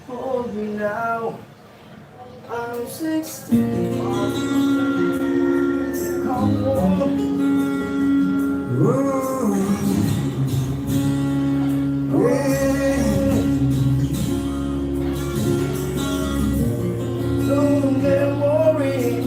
Hold me now. I'm 16. Come on. Don't get worried.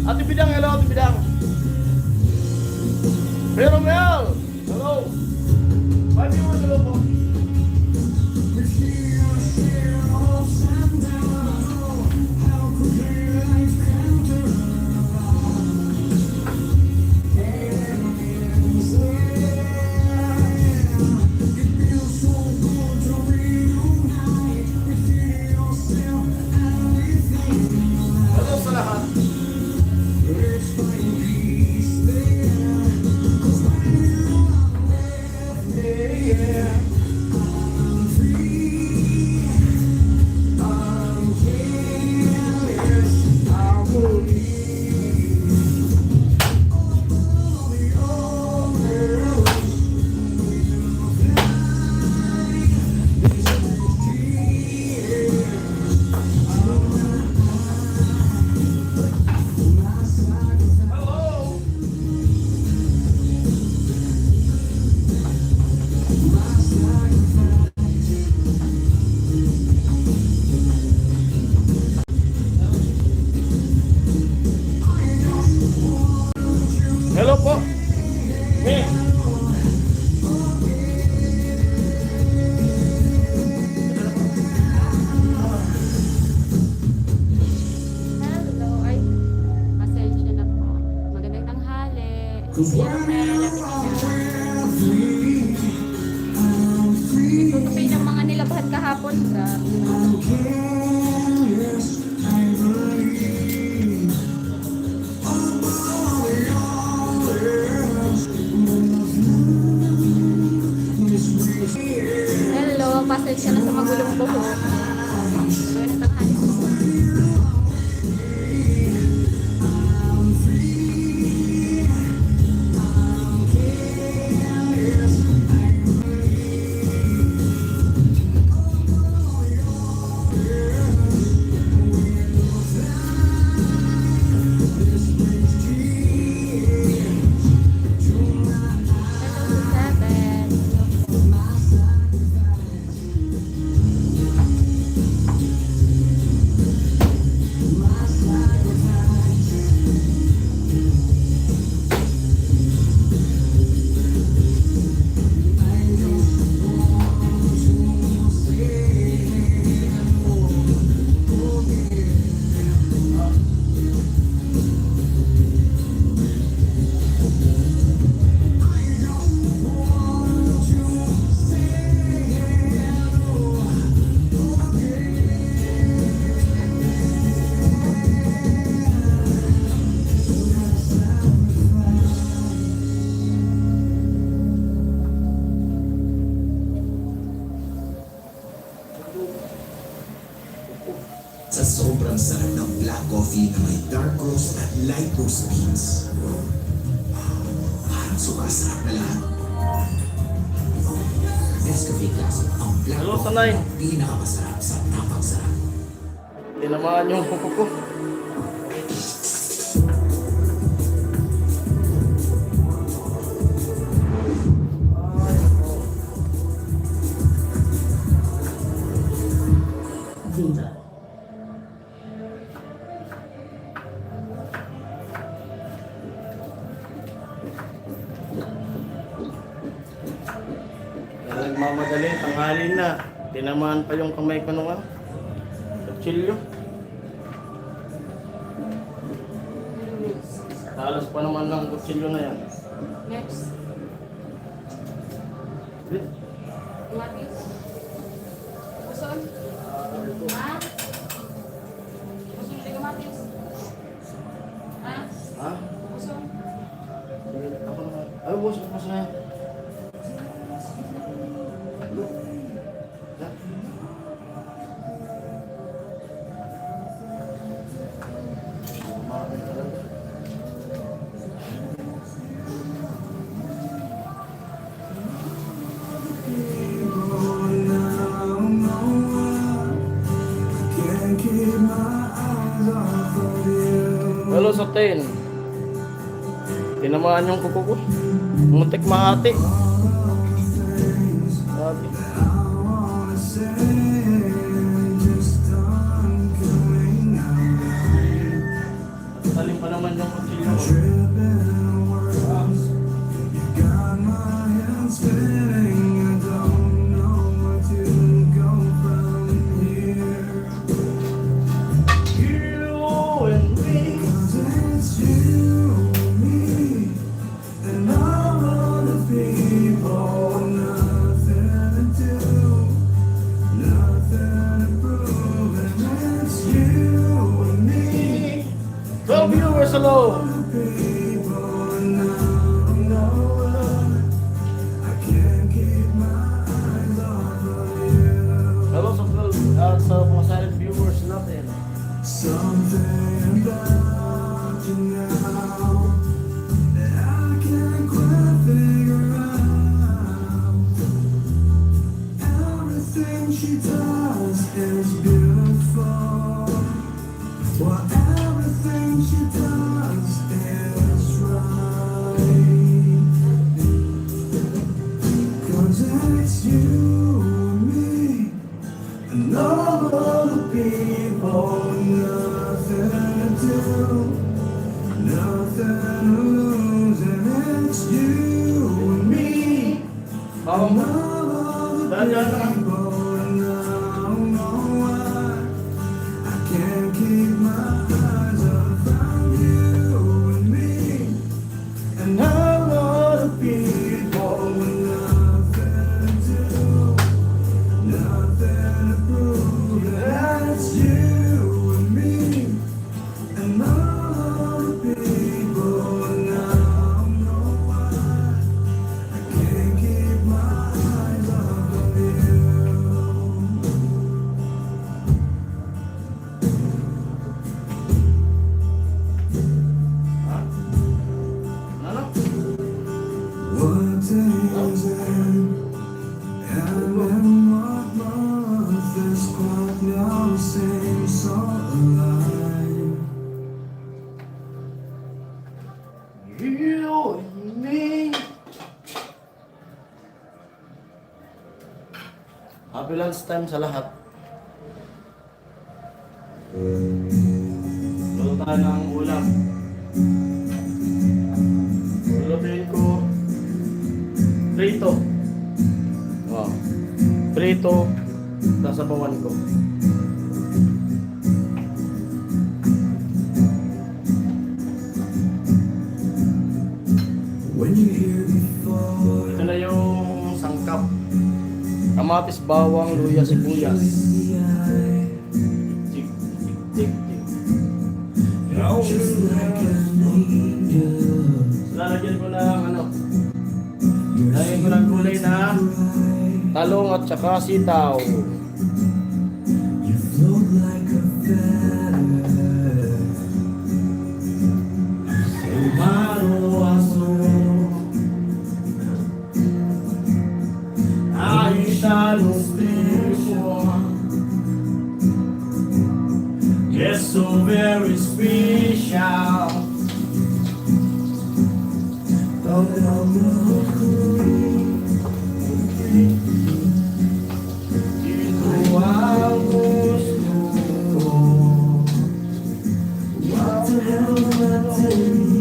Ate Bidang, hello Ate Bidang. Pero Mel, hello. 5 viewers, hello po. Hello sa lahat. Hello po. Hey. Hello, ay, pasensya na po. Magandang tanghali. Yan, meron lang tutupin ng mga nilabahan kahapon sa hello, pasensya na sa magulong buhok. Magandang tanghali po. Sa sobrang sarap ng black coffee na may dark roast at light roast beans. Parang sumasarap na lahat. Nescafe Classic, ang black Hello, coffee Sanay. na pinakamasarap sa napangsarap. Tinamaan yung kuko ko. Viva. Nagmamadali, tanghali na. Tinamaan pa yung kamay ko nung ano. Kutsilyo. Talas pa naman ng kutsilyo na yan. Next. Matis. Gusto? Ha? Gusto mo matis? Ha? Ha? Gusto? Ako naman. Ay, boss, mas na yan. Hello sa 10. Tinamaan yung kuko ko. Muntik mahati. Sabi. Talim pa naman yung kutsilyo ko. You and me. Go viewers, hello. Hello sa mga silent viewers natin. Something about you now that I can't quite figure out. Everything she does is beautiful. Well, everything she does is right. 'Cause it's you and me and all of the people. Nothing to do, nothing to lose, and it's you and me. Oh, And all of the Dyan na. people, and I don't know why I can't keep my eyes off of you and me. And all of the people with nothing to do, nothing to prove, that's you and me. And all of the people, and I don't know why I can't keep my eyes off of you. ha? Ano? What day is it? And in what month is clock now seems so alive? You and me. Happy lunch time sa lahat. Luto tayo ng ulam. Lulutuin ko prito. Wow. Prito. Sasabawan ko. When you hear before, Ito na yung sangkap. Kamatis, bawang, luya, sibuyas. Tik, tik, tik, tik. just like an angel, Lalagyan ko ng ano. Lagyan ko ng gulay na talong at saka sitaw. you float like a feather. Umaro aso. Ay, siya I was before. Yes, so very special. Thought that I would You know I was low. what the hell am I doing?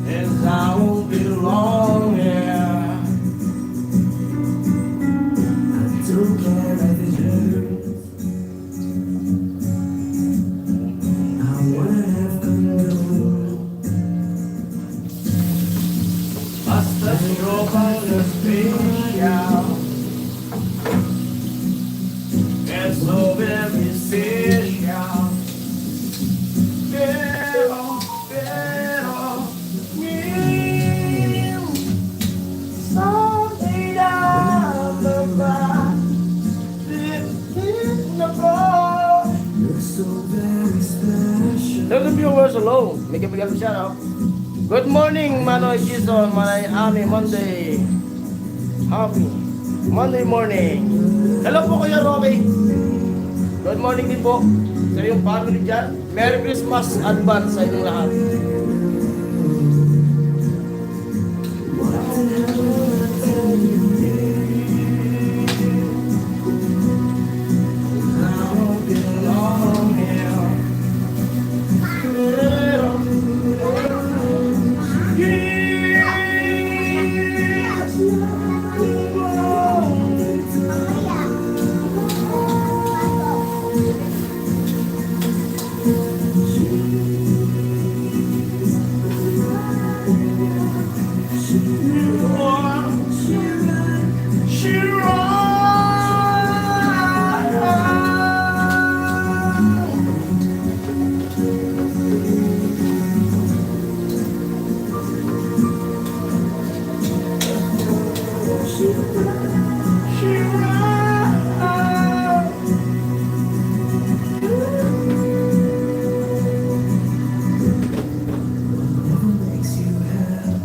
As I won't belong here. I don't care if it hurts. I wanna have control. Basta you're the special. It's so very special. Pero, you something down the back. You're so very special. Hello viewers, hello. May kapigal siya, no? Good morning, Manoy Jason, Miami Monday. Happy Monday morning. Hello po Kuya Robbie. Good morning din po sa iyong family dyan. Merry Christmas advance sa inyong lahat.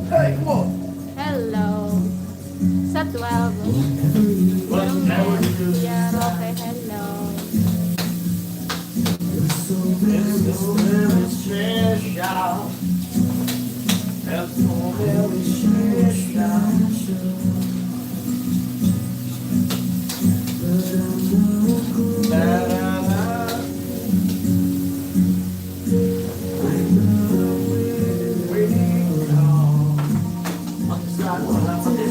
Hey, come on. Hello. Sa 12. What's never do? Yeah, okay, hello. It's so very special. It's so very special. Da-da-da. Waiting on. Magsaan ko lang pati.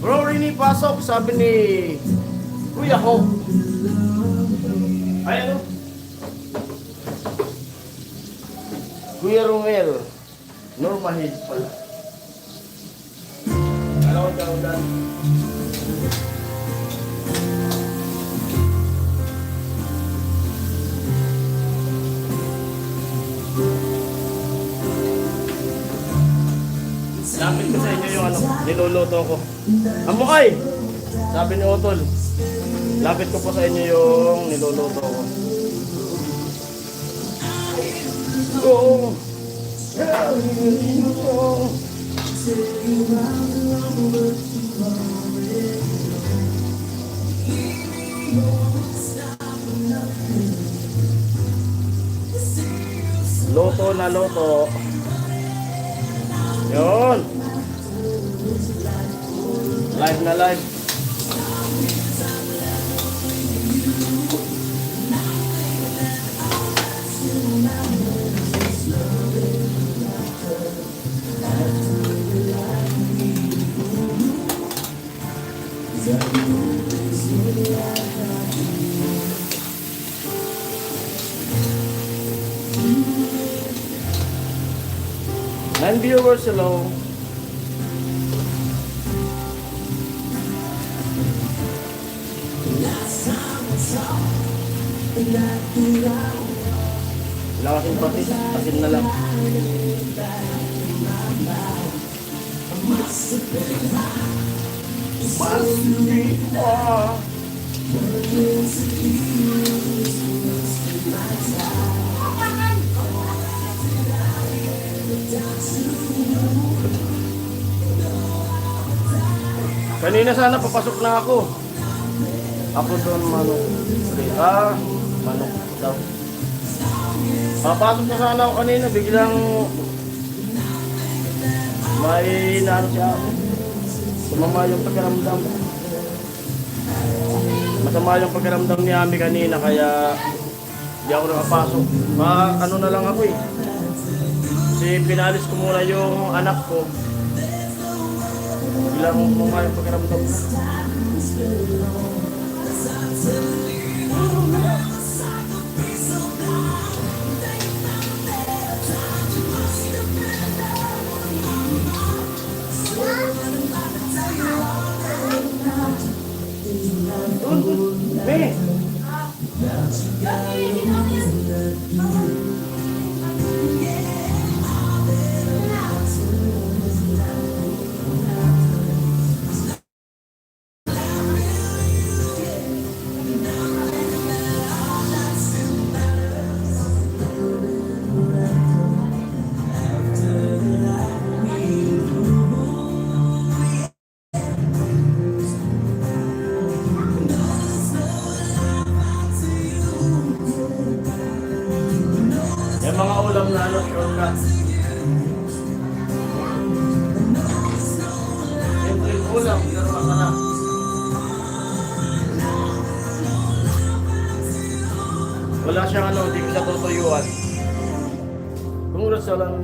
Bro, Rini, pasok, sabi ni Kuya Ho. Ay, ano? Kuya Romel. Normahid pala. Ano ko daw dan? Lapit ko sa inyo yung ano, niluluto ko. Amokay! Sabi ni Otol. Lapit ko po sa inyo yung niluluto ko. Oh, loto na loto. Yun. Live na live. And viewers, hello. Wala kasing patis, asin na lang. Kanina sana papasok na ako. Ako doon manok. Manok daw. Papasok na sana ako kanina, biglang may naano siya ako. Sumama yung pagkaramdam. Masama yung pagkaramdam ni Ami kanina kaya di ako nakapasok. Ano na lang ako eh. Kasi pinalis ko muna yung anak ko. Biglang sumama yung pagkaramdam ko. Me. Yung mga ulam na ano, shortcut. Siyempre yung ulam, pero masarap. Wala siyang ano, hindi ko siya tutuyuan. Congrats sa lang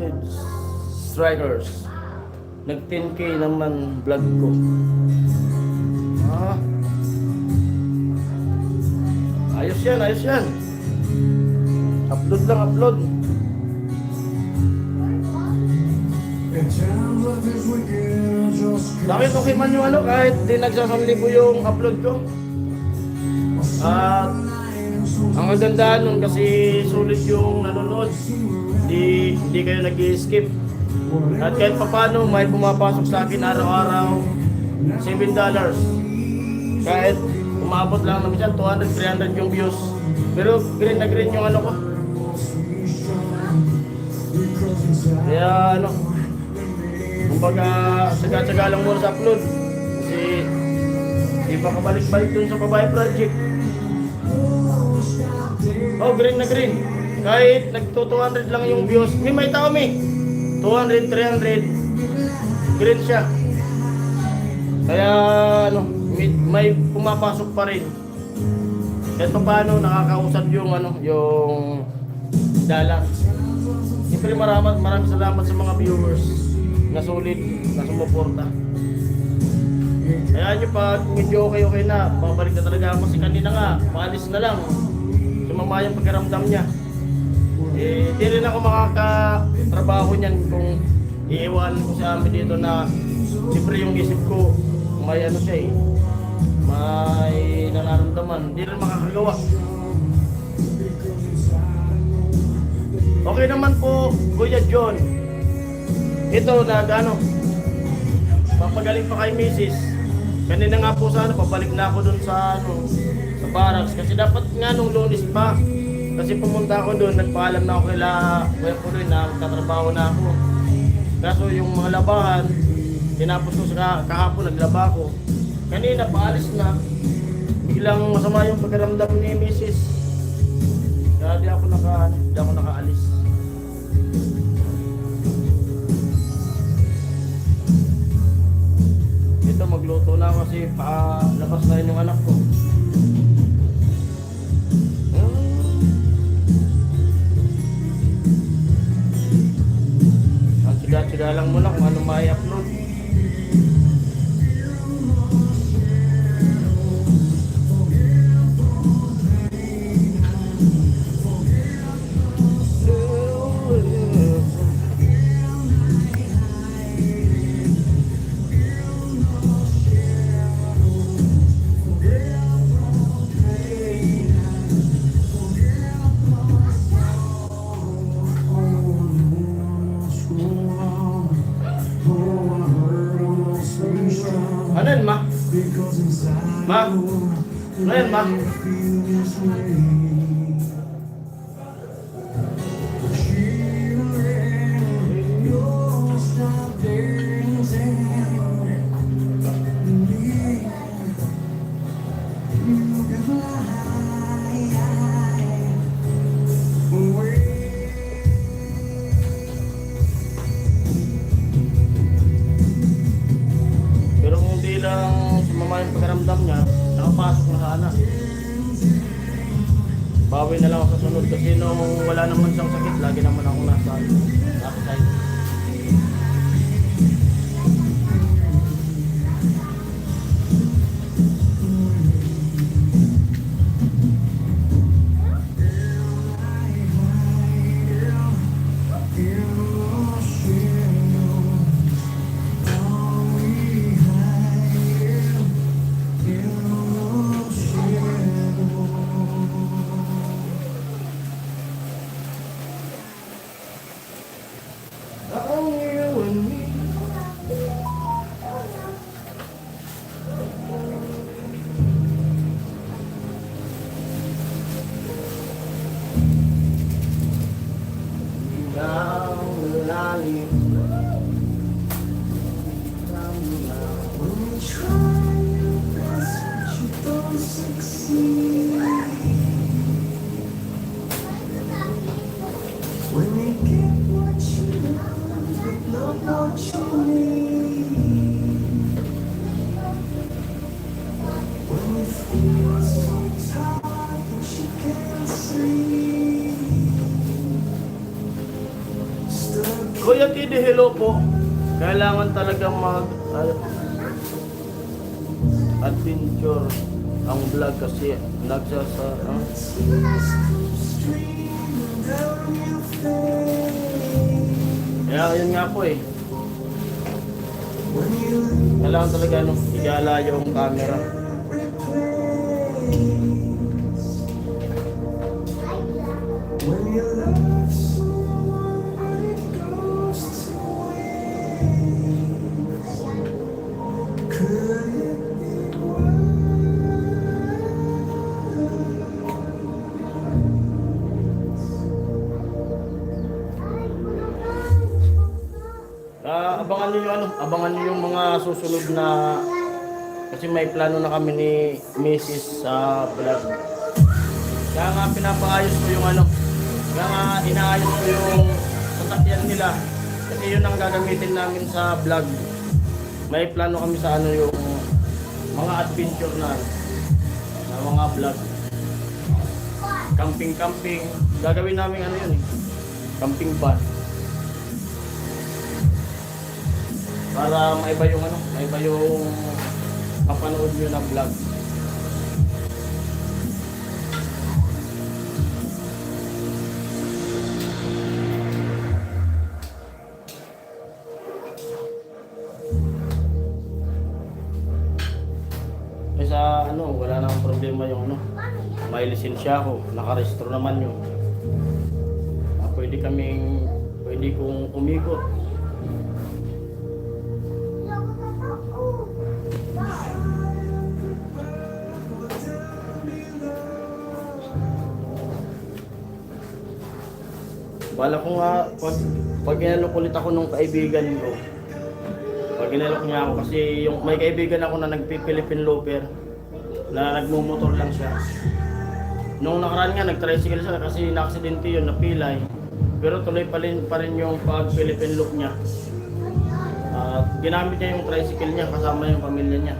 strikers. Nag 10K naman vlog ko. Ayos yan, ayos yan. Upload lang, upload. Bakit okay man yung ano, kahit di nagsasamlibo yung upload ko. At ang kagandahan nun kasi sulit yung nanonood. Hindi kayo nag-i-skip. At kahit papano may pumapasok sa akin araw-araw $7. Kahit umabot lang naman siya 200, 300 yung views. Pero green na green yung ano ko. Kaya ano, kumbaga saga-saga lang muna sa upload. Kasi di pa kabalik-balik dun sa Babae Project. Oh, green na green. Kahit nagto 200 lang yung views, may tao 200, 300 green siya. Kaya ano, may pumapasok pa rin. Kahit pa paano nakakausap yung ano, yung dalang. Siyempre maraming salamat sa mga viewers na solid, na sumuporta. Kaya nyo pag medyo okay na, babalik na talaga ako. Kasi kanina nga, paalis na lang. Sumama yung pagkaramdam niya. Di rin ako makakatrabaho niyan kung iiwan ko sa amin dito na siyempre yung isip ko may ano siya may nararamdaman. Di rin makakagawa. Okay naman po, Kuya John. Ito papagaling pa kay Mrs. Kanina nga po sana, pabalik na ako dun sa sa barracks. Kasi dapat nga nung Lunes pa. Kasi pumunta ako doon, nagpaalam na ako kila Kuya Puloy na magtatrabaho na ako. Kaso yung mga labahan, tinapos ko sa kahapon, naglaba ako. Kanina, paalis na. Biglang masama yung pagkaramdam ni Mrs. Kaya di ako nakaalis. Ito, magluto na ako kasi labas na yun yung anak ko. Tiga lang muna kung ano may upload. Ano yan, ma? Ma? Ano yan, ma? wala na. Bawi na lang ako sa sunod kasi nung wala naman siyang sakit, lagi naman ako nasa side. Only you and me. Ikaw lalim. When you try your best, but you don't succeed. When you get what you want, but not what you need. When you feel so tired that you can't sleep. Stuck Kuya Kid, hello po. Kailangan talaga adventure ang vlog kasi nagsasa tears come streaming down your face. Kaya yun nga po eh. When you Kailangan talaga igala yung camera. when you love someone and it goes to waste, could it be Abangan niyo yung mga susunod na kasi may plano na kami ni Mrs. sa vlog. Kaya nga pinapaayos ko yung kaya nga inaayos ko yung sasakyan nila. Kasi yun ang gagamitin namin sa vlog. May plano kami sa yung mga adventure na mga vlog. Camping. Gagawin namin yun eh. Camping van. Para maiba yung mapanood nyo na vlog. Sa wala namang problema yung may lisensya ako, nakarehistro naman yun. Pwede kong umikot. Bala ko nga, pag inalok ulit ako nung kaibigan ko, pag inalok niya ako kasi may kaibigan ako na nagpi-Philippine Loper, na nagmumotor lang siya. Nung nakaraan nga, nag-tricycle siya kasi na-aksidente yun, napilay. Pero tuloy pa rin yung pag-Philippine loop niya. Ginamit niya yung tricycle niya kasama yung pamilya niya.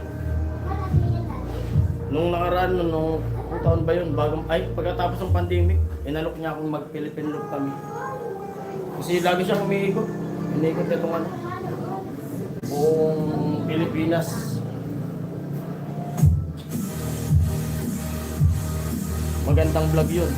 Nung nakaraan, nung taon ba yun? Pagkatapos ng pandemic, inalok niya akong mag-Philippine loop kami. Kasi lagi siya umiikot. Iniikot itong buong Pilipinas. Magandang vlog yun.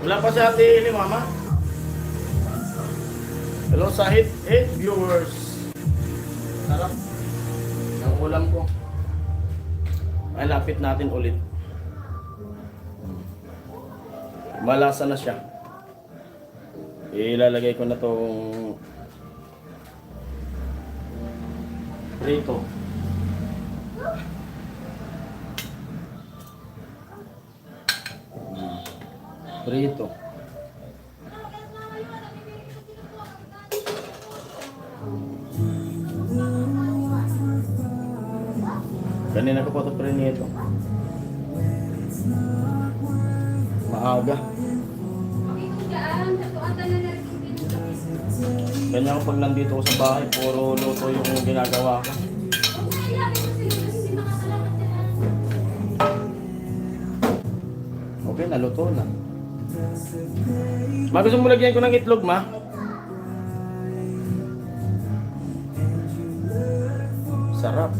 Wala pa si Ate Eli, Mama. Hello sa 8 viewers. Sarap. Ang ulam ko. Ay, lapit natin ulit. Malasa na siya. Ilalagay ko na tong prito. Prito. Kanina ko pa ito prinito. Maaga. Ganyan ko pag nandito ko sa bahay, puro luto yung ginagawa ko. Okay, naluto na. Ma, gusto mo lagyan ko ng itlog, ma? Sarap.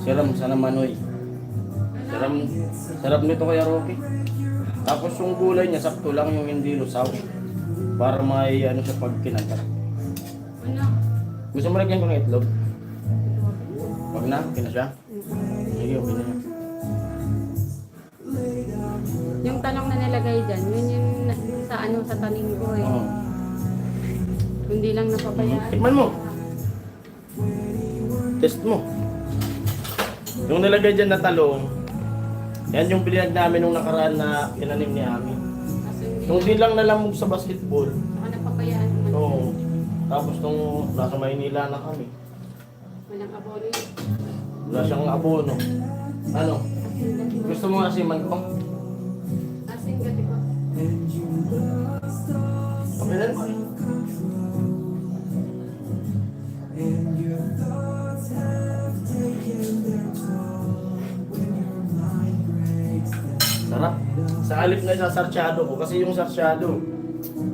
Sarap sana manoy. Sarap nito kaya Rocky. Tapos yung gulay niya, sakto lang yung hindi lusaw. Para may ano siya pag kinagat. Gusto mo lagyan ko ng itlog? Wag na, okay na siya? Sige, okay na yan. Yung tanong na nilagay dyan, yun yung sa ano sa tanim ko eh. Oo. Hindi lang napabayaan. Tikman mo. Test mo. Yung nilagay dyan na talong, yan yung biniyag namin nung nakaraan na tinanim ni Ami. Kaso hindi Nung di lang nalamog sa basketball, ako napabayaan naman. oo. Tapos nung nasa Maynila na kami, Walang abono. wala siyang abono. Ano? Gusto mo asiman ko? Asing gati ko. Papilan mo. And your thoughts have taken their toll when your mind breaks down. Sarap. Sa alip na sa sarsyado ko, kasi yung sarsyado,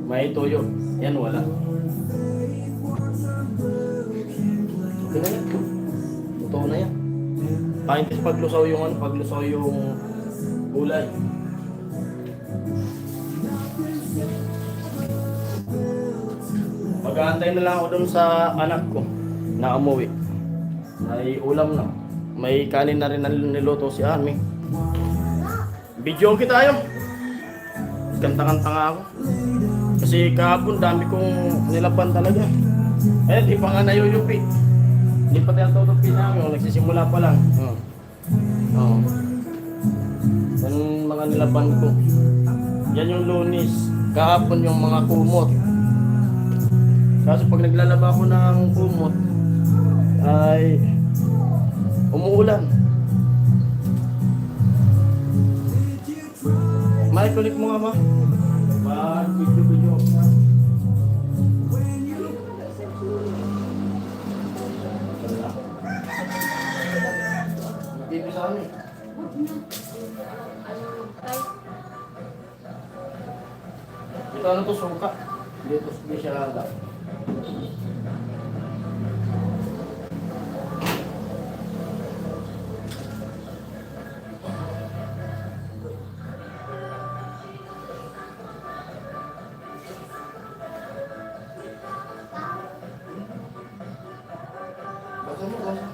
may toyo. Yan wala. Okay na yan. Totoo na yan. Pahintis paglusaw yung ano, paglusaw yung gulay. Mag-aantay na lang ako dun sa anak ko na umuwi. May ulam na. May kanin na rin na niluto si Ami. Video kita tayo. Kanta-kanta nga ako. Kasi kahapon dami kong nilaban talaga. Eh, di pa nga nayuyupi. Hindi pa tayo tutupi namin. Nagsisimula pa lang. Oo. Yan mga nilaban ko. Yan yung Lunis. Kahapon yung mga kumot. Kasi pag naglalaba ako ng kumot, ay umuulan. May kulik mo nga ba? Mag-video. Dito sa amin. Ito ano to, suka. Dito siya lang. Basta mo, basta.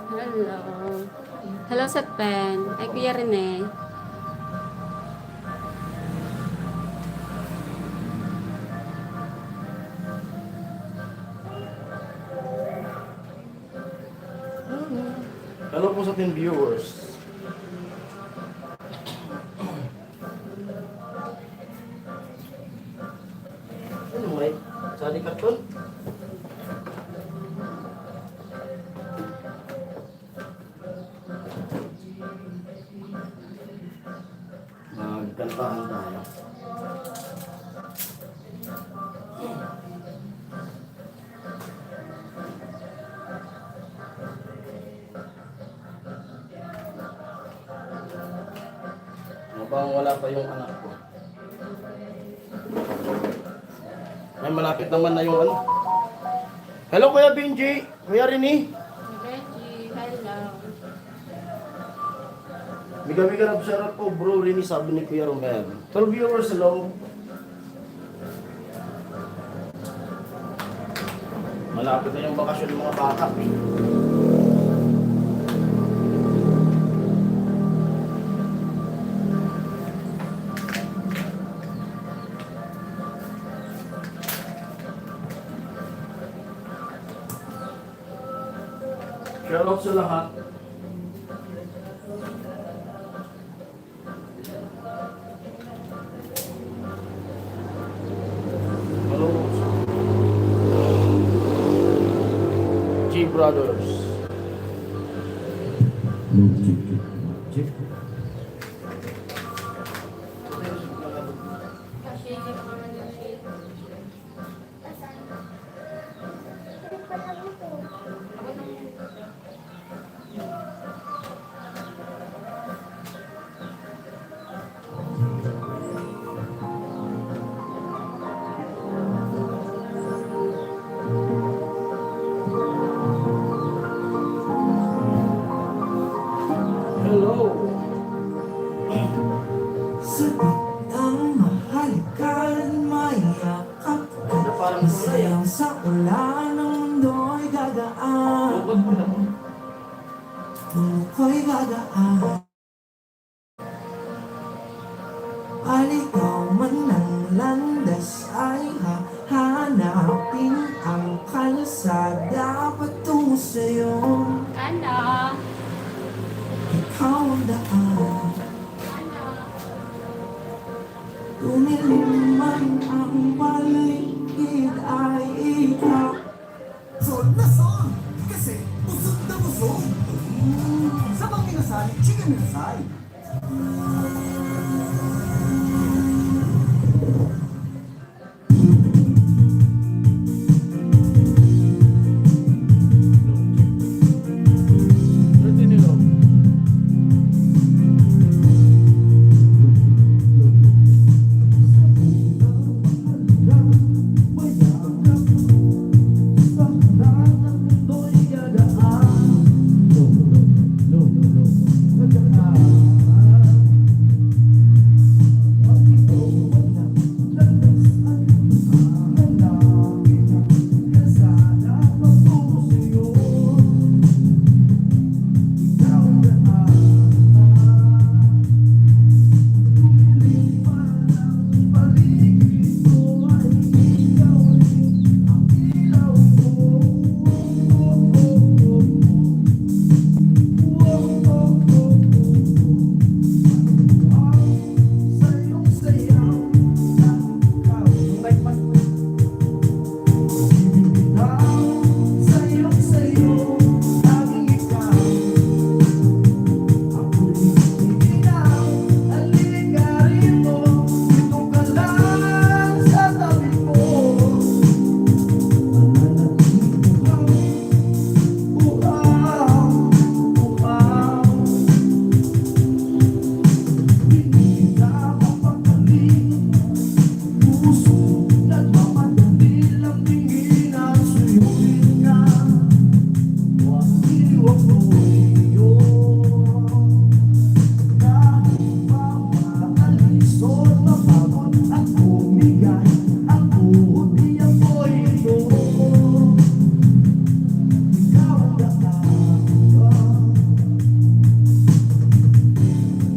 Hello. Hello sa pen. Ay, Kuya Rene. Hello po sa ating viewers. Ano may? Sali karton? Magkantahan tayo. Habang wala pa yung anak ko. Ay, malapit naman na yung ano. Hello Kuya Benji, Kuya Rini. Reggie, hello. Biga-biga na sarap po bro Rini, sabi ni Kuya Romel. 12 viewers, hello. Malapit na yung bakasyon ng mga bata. Shout out sa lahat. Hello. G Brothers. Hello. Sabik ang mahalikan, mayakap ka. Ano, parang kulay ah. Masayang sa ulan ng mundo'y gagaan. Bukod mo naman. Tukoy gagaan. Aligaw man ng landas ay hahanapin ang kalsada patungo sa'yo. Ano? Ikaw ang daan. Ano? Tumilim man ang paligid ay ikaw. Son na son! Kasi busog na busog! Sa mga kinasal, chicken minasal. Dirty nilo.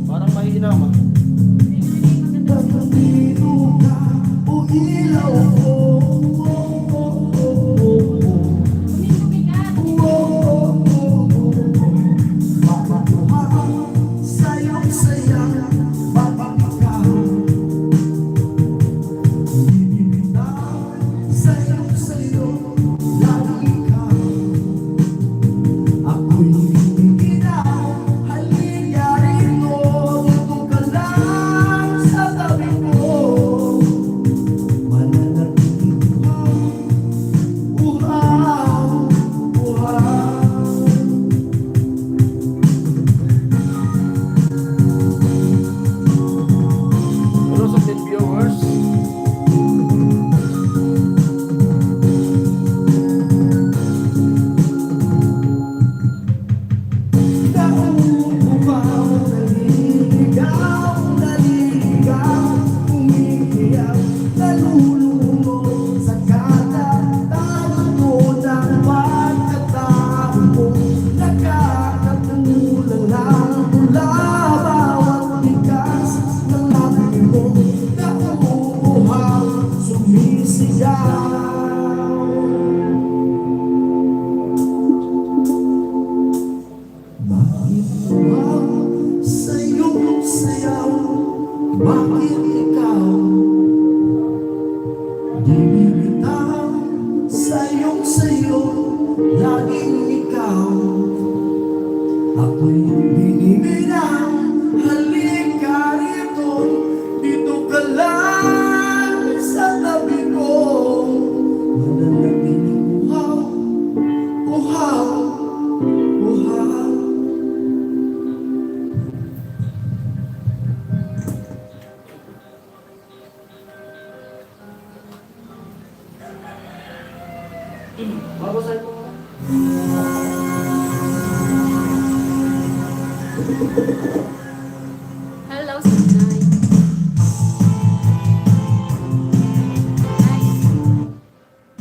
Parang mahina ma. Mananatili Bakit ikaw di bibitaw sayo, laging ikaw ako'y binibilang. Halika rito, dito ka lang sa tabi ko. Mananatiling uhaw, uhaw, uhaw. Babasahin mo. Hello, Sunday.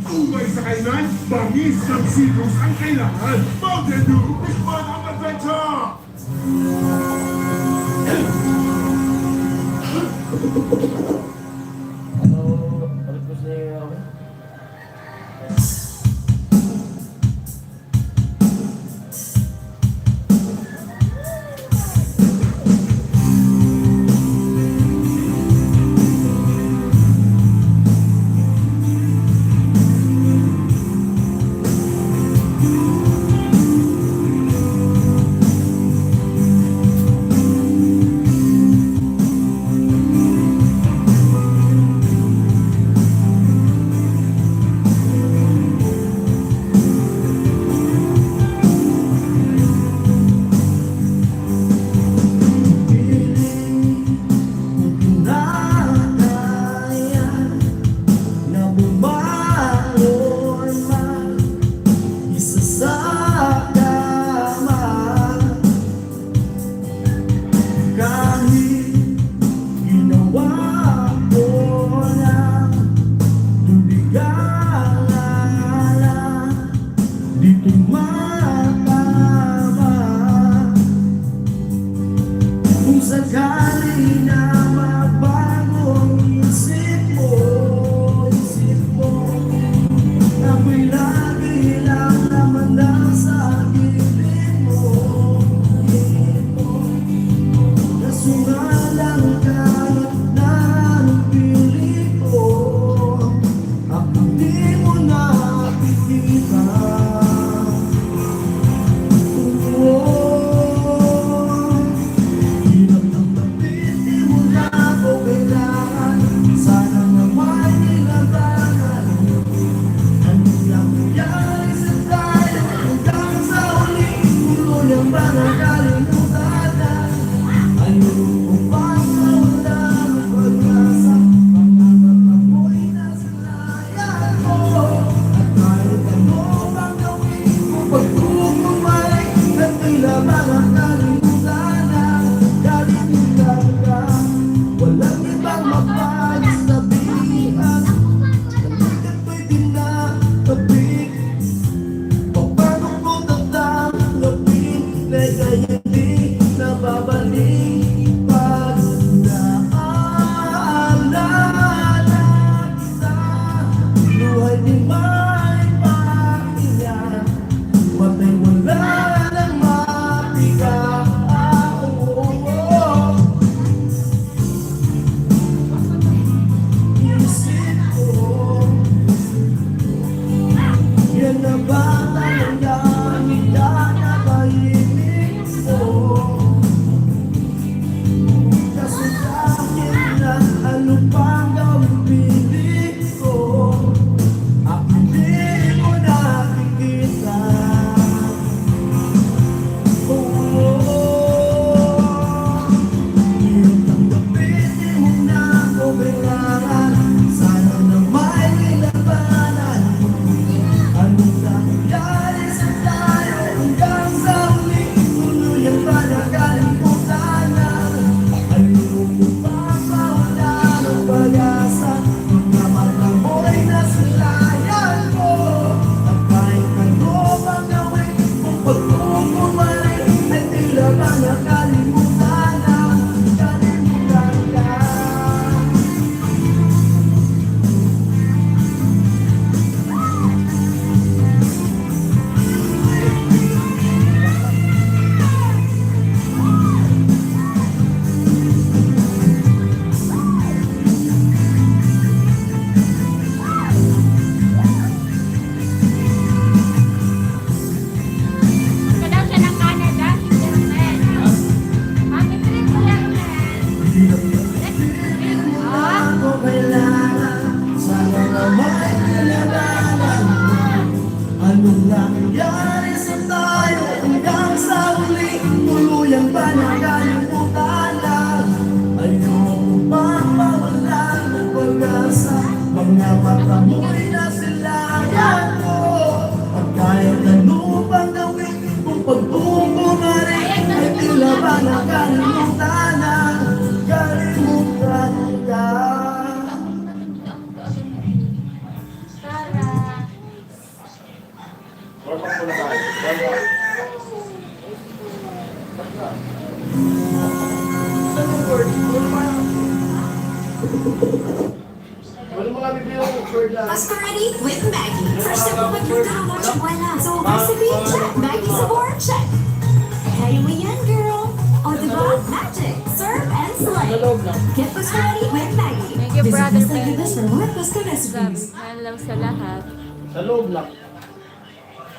Kung may sakainan, bangis ng silos ang kailangan. Mountain Dew, tikman ang adventure! Ano, ulit ko siya ako? Sakali na magbago ang isip mo, ako'y lagi lang naman nasa gilid mo. Nasumalang ka at napilit ko, at hindi mo nakikita. Ang bird. Wala mga bibili ng bird lang. Pasko ready with Maggie. First step pag nagkaroon ng abuela. So, recipe, check. Maggie sabor, check. Kaya mo yan, girl. O, diba? Magic. Serve and Sa slay. loob lang. Get Pasko ready with Maggie. Thank you, Visit brother Pasko Ben. Libas for more Pasko Sabi, recipes. hello sa lahat. Sa loob lang.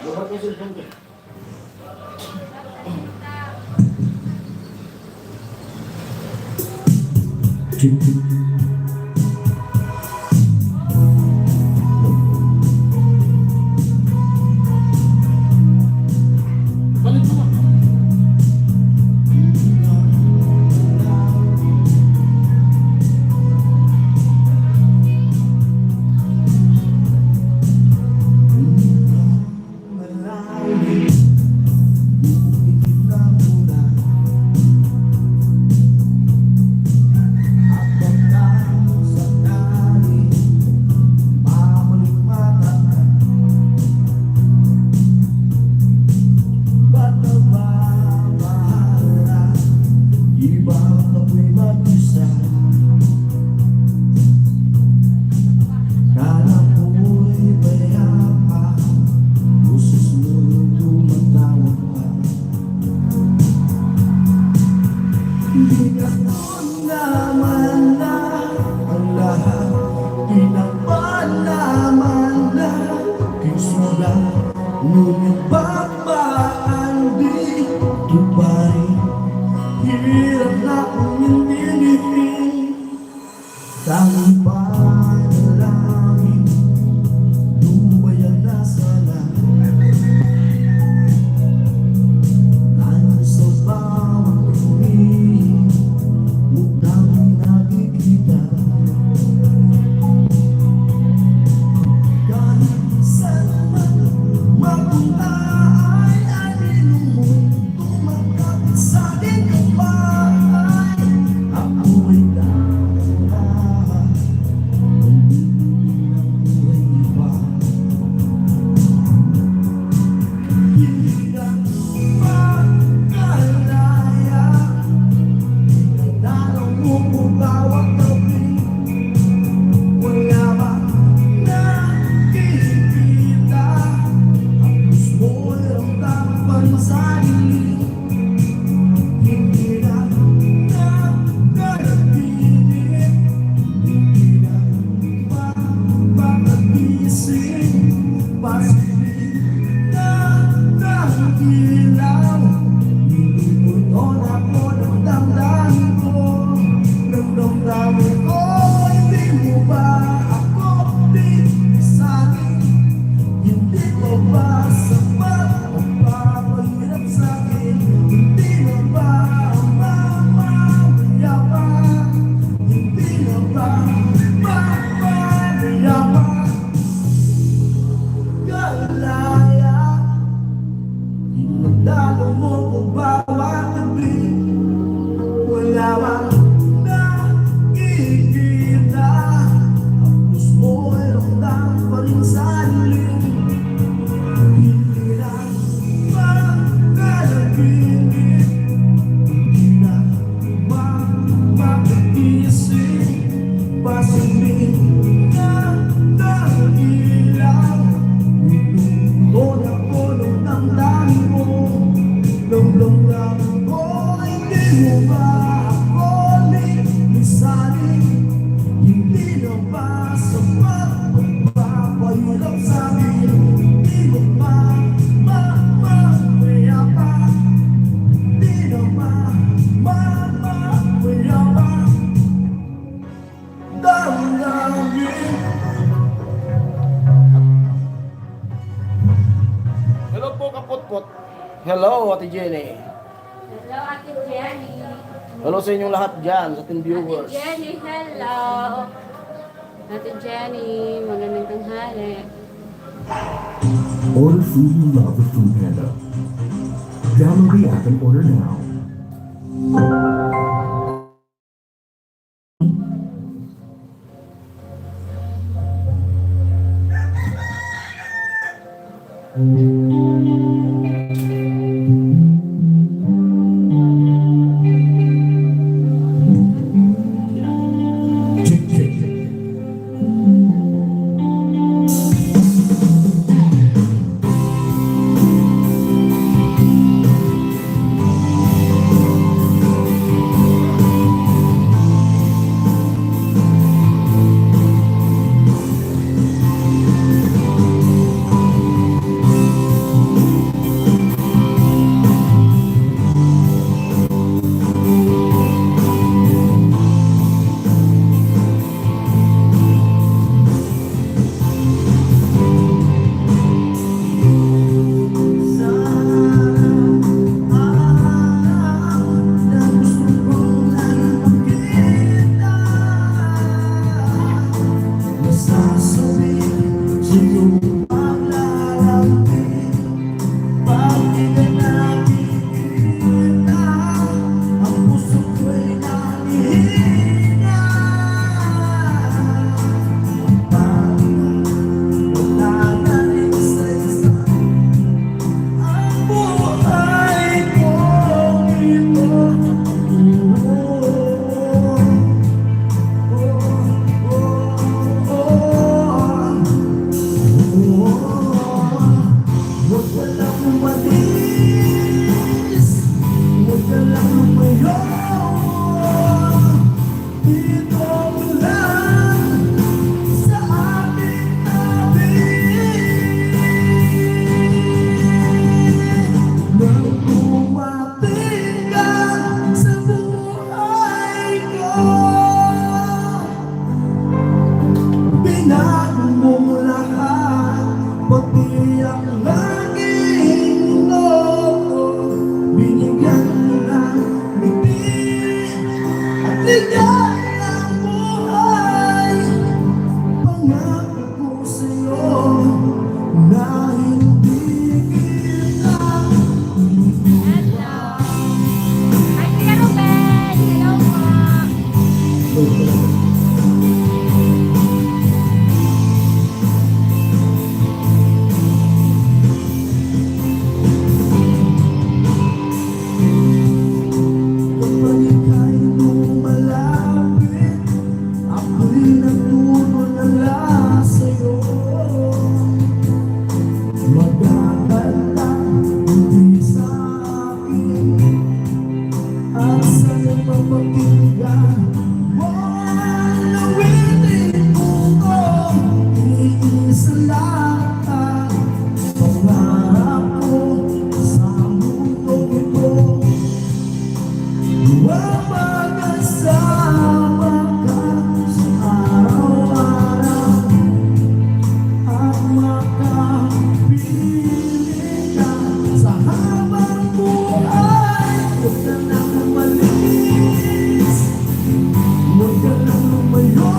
Luhat ko cellphone ko. Balik mo. Ngunit babaan di tuparin. Hirap na akong intindihin. Tanging panalangin, lumayan na sana. Ano sa bawat tuwing mukhang nakikita. Kahit saan man mapunta ay alinong tumakat sa akin ang bahay. Ako ay tanda, hindi ng buhay iba. Hindi na makalaya, tinatanaw mo kung bawat tabi. Wala bang nakikita? Ang gusto mo'y ramdam pa rin sa sarili. Hindi na nakakatinig, hindi na makakagising. Pasilip na nakikilaw, nilimutan ako ng damdamin ko. Ng damdamin ko, hindi mo ba ako pinisakin? Hindi mo ba sapat ang papahirap sa'kin? Hindi mo ba ang mamamayabang? Hindi mo ba mamamayabang? Kalaya, inadalo mo kung bawat tabi. Wala bang nakikita? Ang puso mo'y ramdam pa rin sa sarili. Hindi na makakatinig, hindi na makakagising. Pasilip na nakikilaw, niluluto ako ng damdamin mo. Ng damdamin ko, hindi mo ba ako linisanin? Hindi na ba sapat ang papahirap sa'kin? Hindi mo ba mamamayabang? Hindi na ba mamamayabang? Damdamin. Hello po, kaputpot. Hello, Ate Jenny. Hello, Ate Jenny. Hello sa inyong lahat dyan, sa ating Ate viewers. Jenny, hello. Ate Jenny, magandang tanghali. Order food you love with Food Panda. Download the app and order now. Binago mo lahat, pati ang aking mundo. Binigyan mo ng ngiti at ligayang buhay. Pangako ko sa'yo na hindi kita Hello. Hi, Kuya Ruben. Hello po. kapag ika'y lumalapit. Ako'y natutulala sa'yo. Magdadala hindi sa akin at sa'yo mapakinggan. Nawitin mo ko, iisa lang ang pangarap ko sa mundong ito. Magkasama ka sa araw-araw at makapiling ka sa habang buhay. Huwag ka nang umalis, huwag ka nang lumayo.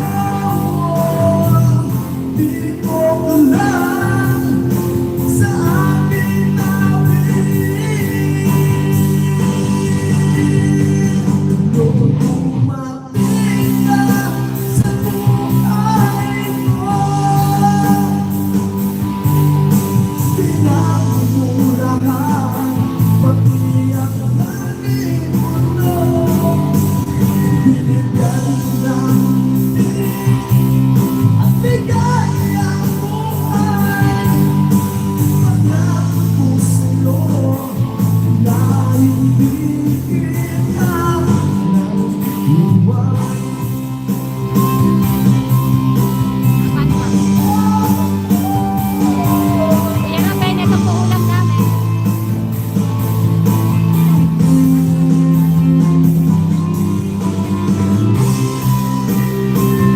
Dito ka lang sa aking tabi. Nung dumating ka sa buhay ko, binago mo lahat, pati ang aking mundo. Binigyan mo ng ngiti at ligayang buhay. Pangako ko sa'yo na hindi kita naiiwan. Kuya Ruben, ito po ulam namin.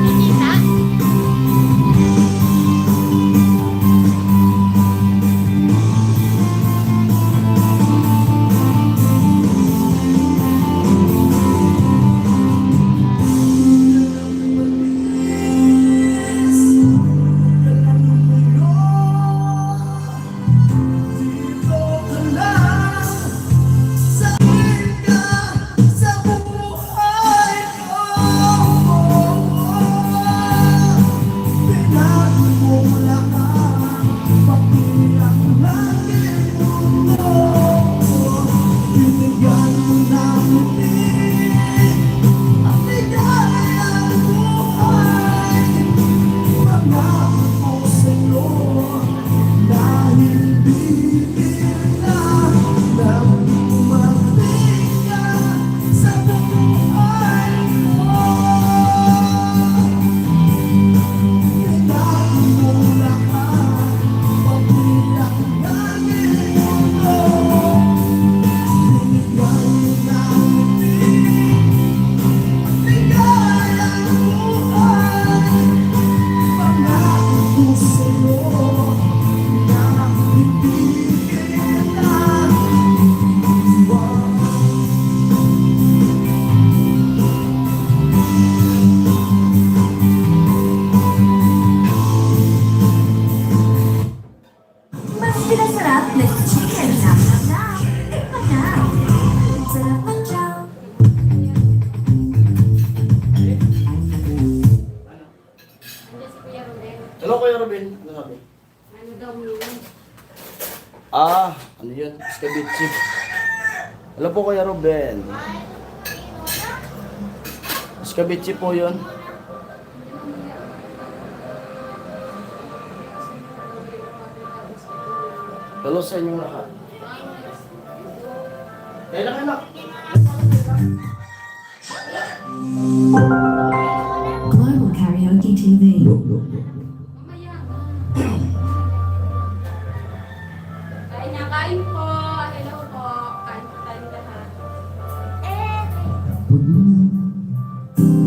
Nakikita? Binigyan mo ng ngiti at ligayang buhay. Pangako ko sa'yo na hindi kita nang dumating ka sa buhay ko. Binago mo lahat, pati ang aking mundo. Binigyan mo ng ngiti at ligayang buhay. Pangako ko sa'yo na hindi kita iiwan. Mas pinasarap na chicken na masarap. Tikman na. Sarap ng chow. Yes, Kuya Ruben. Hello, Kuya Robin. Ano sabi? Ano daw yun? Ano yun? Escabeche. Hello po, Kuya Ruben. Escabeche po yun. Hello sa inyong lahat. Kailan? Global Karaoke TV. Mamaya. Kain na, kain po. Hello po. Kain po tayong lahat. Would you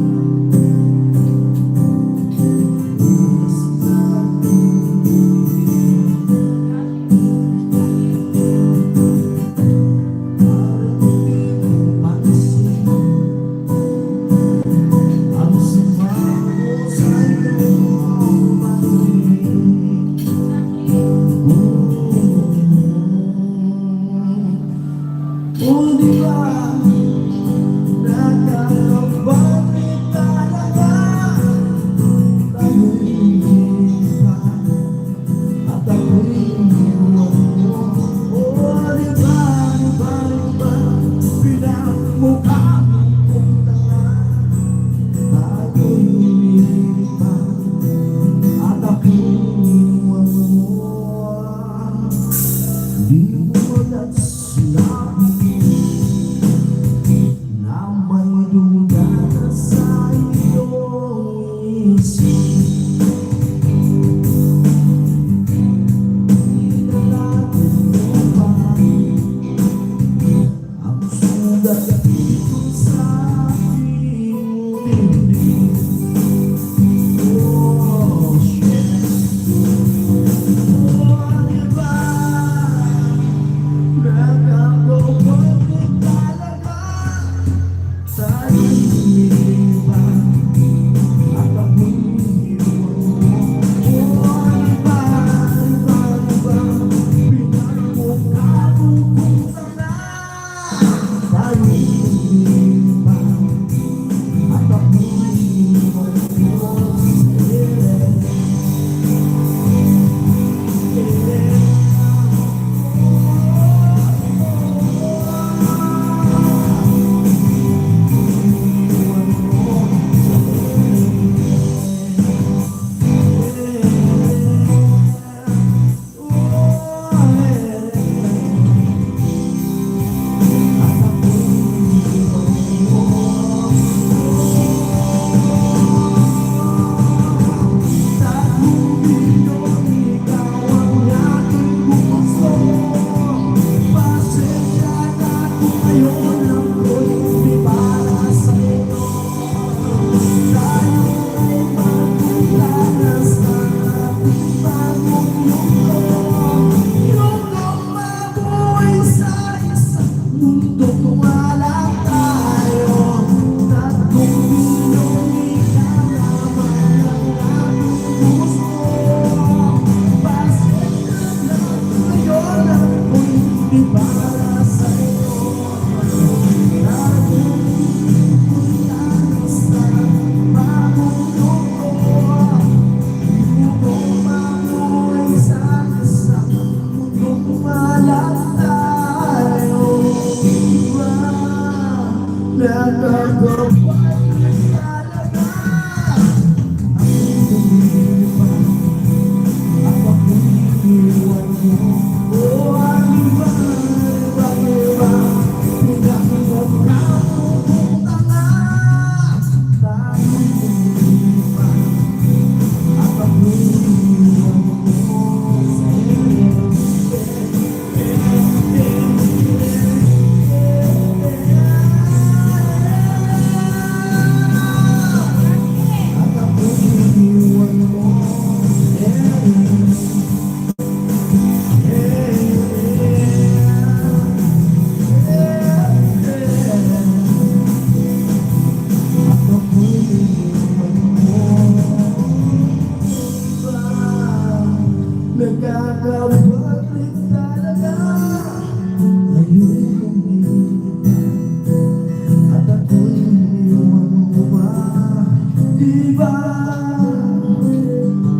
di ba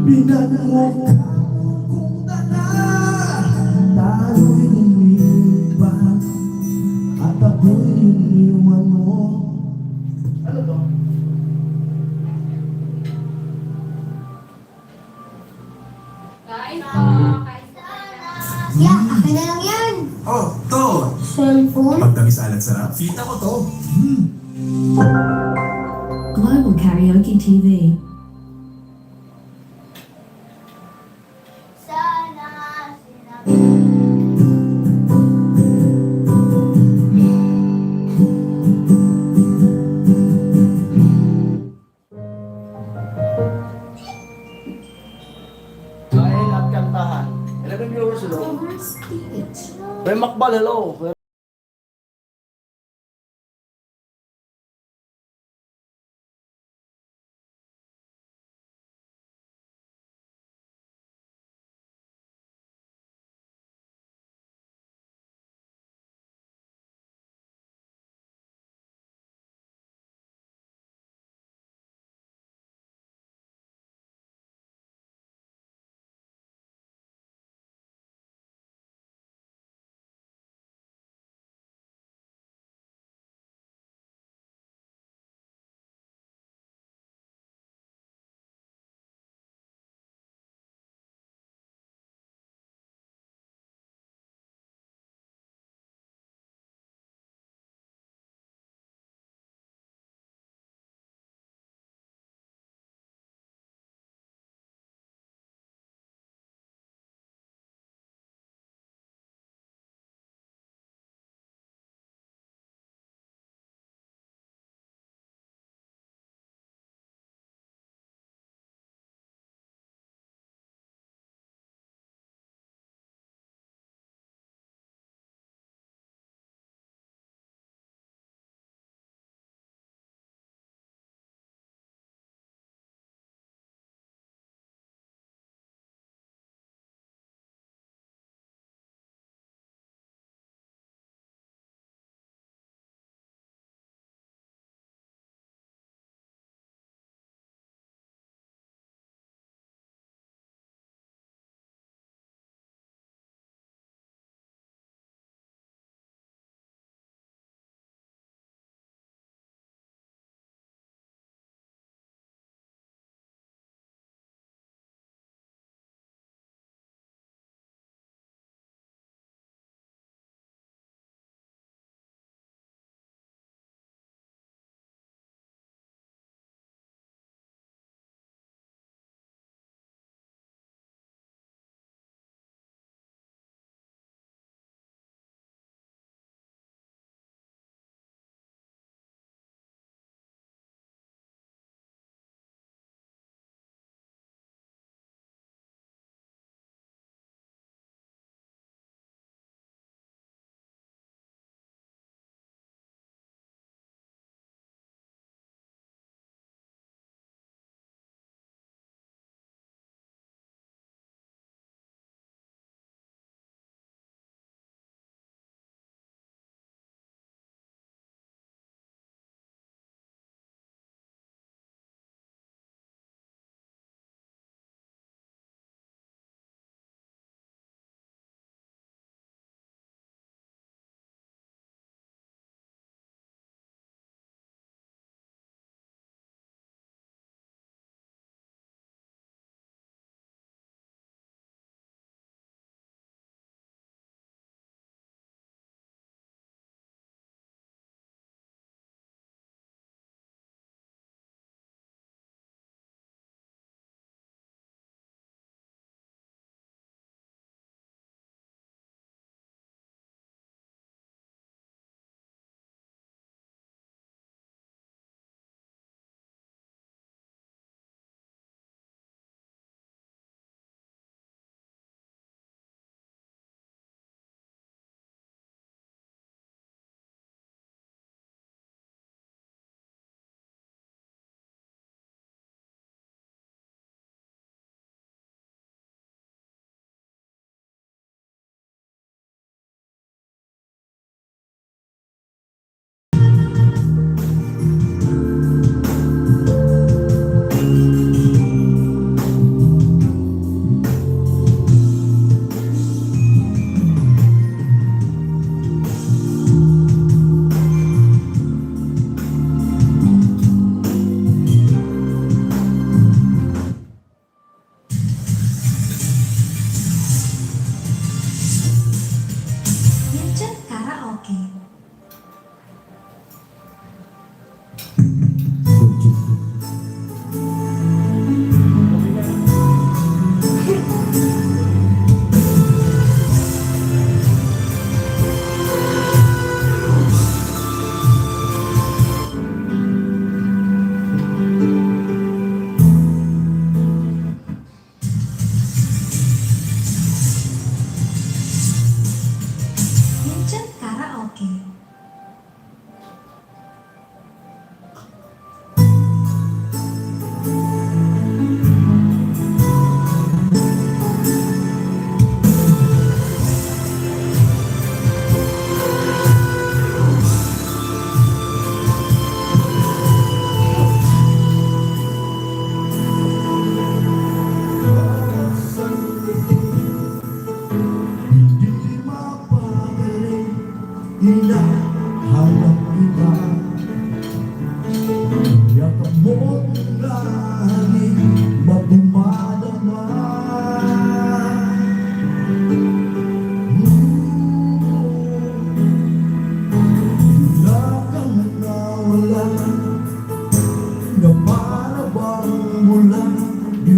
pinagmukha kung tanga tayo'y lumipat at ako'y iniwan mo. Ano to? Kain po. Kain po. Yeah, akin na lang yan. Oh, to! Cellphone? Pagtamis alat sarap, kita ko to. Global Karaoke TV. Kain at kantahan. 11 viewers, hello. Kuya Makbal, hello.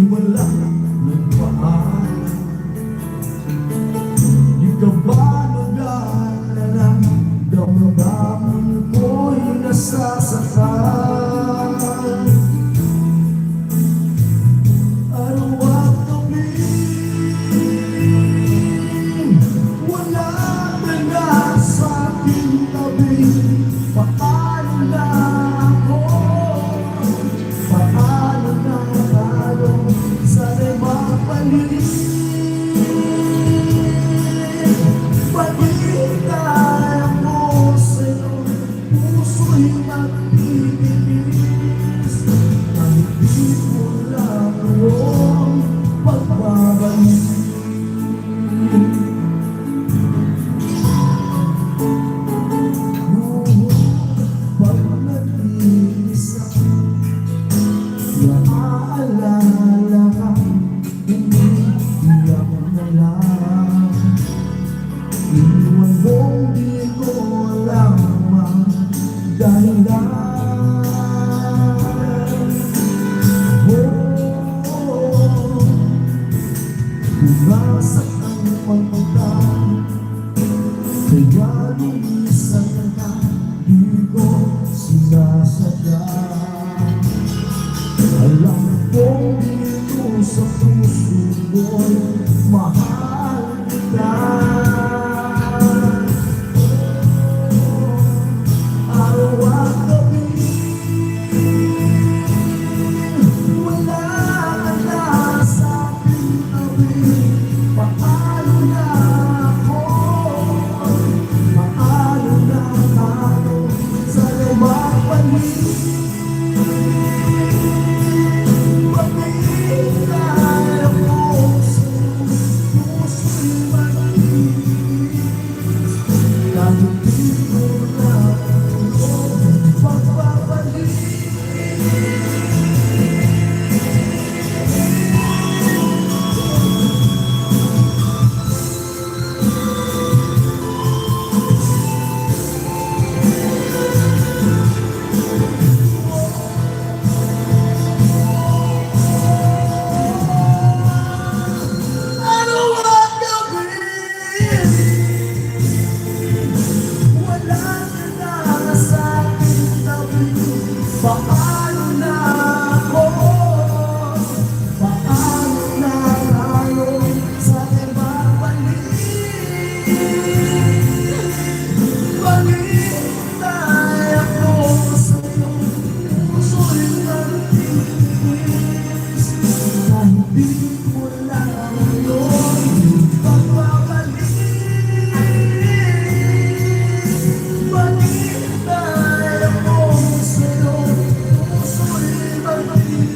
wala nagpaalam. Di ka ba nag-aalala? Damdamin ko'y nasasakal. Araw at gabi, wala ka na sa aking tabi. Paano na ako? Paano na tayo? Sana'y mapalik. Paghihintay ako sa'yo, puso'y magtitiis. Ang hindi mo lang ngayon pagbabalik. Pag nag-iisa, naaalala ka, hindi ako na lang. Iwan mong di ko alam ang dahilan. Bumasak ang pagpunta, kaya lumisan na di ko sinasadya. Alam kong dito sa puso ko'y mahal kita. Araw at gabi, wala ka na sa aking tabi. Paano na ako? Paano na tayo? Sana'y mapalik. Paghihintay ako sa'yo, puso'y mag-iis. Kahit di ko na pagbabalik. Araw at gabi, wala ka na sa aking tabi. Paano na ako? Paano na tayo? Sana'y mapalik. Paghihintay ako sa'yo, puso'y nagtitiis. Kahit di mo lang ngayon pagbabalik. Paghihintay ako sa'yo, puso'y nagtitiis.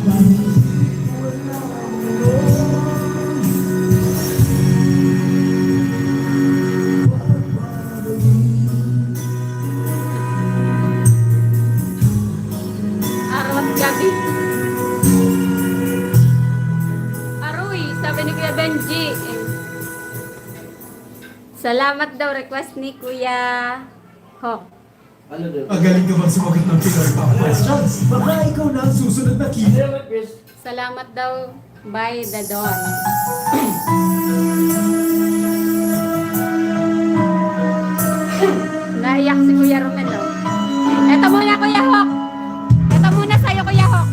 Kahit di mo lang ngayon Araw at gabi. Aroy, sabi ni Kuya Benji. Salamat daw, request ni Kuya Hawk. Ano doon? Magaling ka bang sumagot ng Pinoy Pop questions? Baka ikaw na ang susunod na key. Ano yung quiz? Salamat daw by the Dawn. Naiyak si Kuya Romelo. Eto muna, Kuya Hawk. Eto muna sa'yo, Kuya Hawk.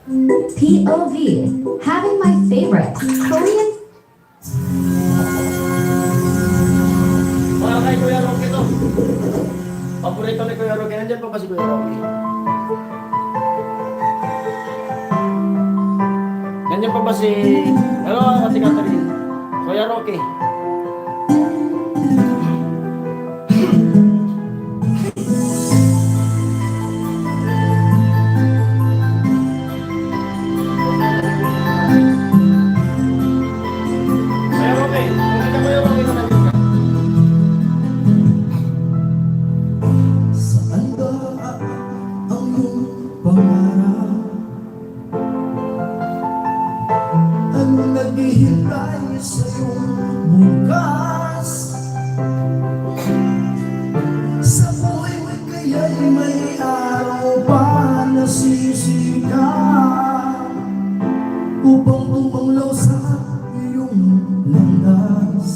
POV. Having my favorite Korean Para kay Kuya Rocky to. Paborito ni Kuya Rocky. Nandiyan pa ba si Kuya Rocky? Nandiyan pa ba si... Hello, Ate Catherine. Kuya Rocky. Kuya Rocky. Kung ka Kuya Rocky na nandiyan ka. Saan ba ang iyong pangarap? Ano naghihintay sa iyong bukas? Sa buhay mo kaya'y may araw pa na sisikat upang tumanglaw sa iyong landas.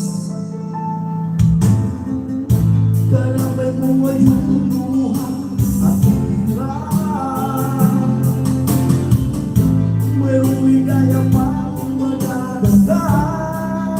Kalamay mo ay iyong luha at hirap. Mayroong ligaya pa akong magdadagdag.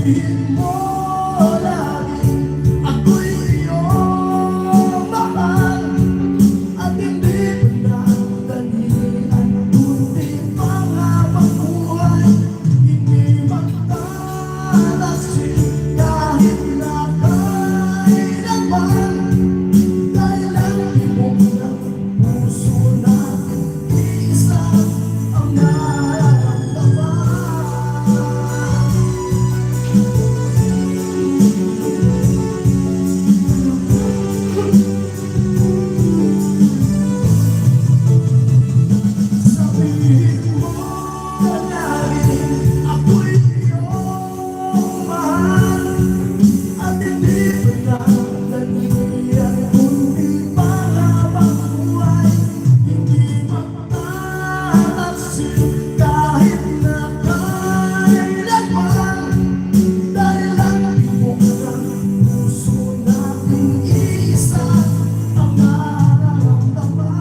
Sabihin mo lagi ako'y iyong mahal at hindi pinagdalian kundi panghabang buhay. Hindi magtatasin kahit na kailanman dahil ang ibong ng puso natin isa ang nararamdaman. Sabihin mo lagi ako'y iyong mahal at hindi pinagdalian kundi panghabang buhay. Hindi magtatasin kahit na kailanman dahil ang ibong ng puso nating isa ang nararamdaman.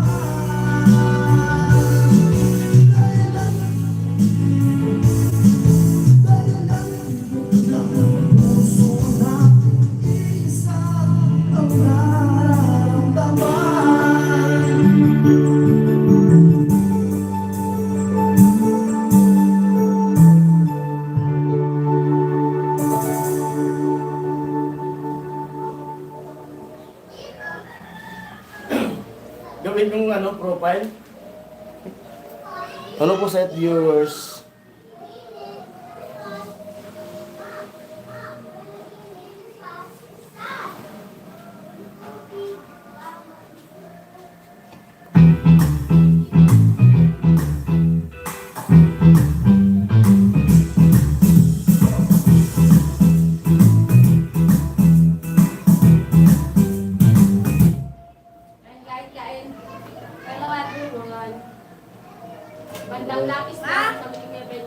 Dahil ang ibong ng puso nating isa ang nararamdaman. Gawin kong profile. Ano po set viewers? Kain. Hello everyone. Bandang lapis na kami ni Kevin.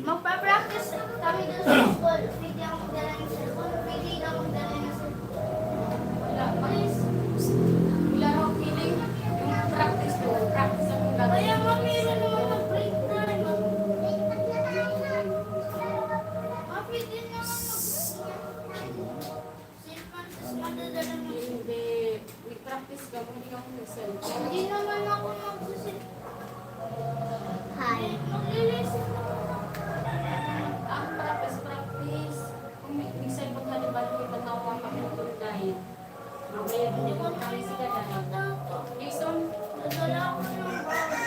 Magpa-practice kami doon sa school. Pwede ako magdala ng cellphone. Pwede ka magdala ng cellphone. Wala pa. Wala raw feeling. Yung practice ko. Practice akong gagawin. Kaya nga meron naman mag-break time. Pwede naman cellphone, tapos madadala mo. Hindi. Nag-practice ka kung hindi ka mag-cellphone. Hindi naman ako mag-usip. Hi. Maglilisten ako. Ang practice. Kung may cellphone ka, diba, hindi ka nakuha pa ng dahil. Mamaya, hindi ko kami sila dahil. Jason, Nadala ako ng bago.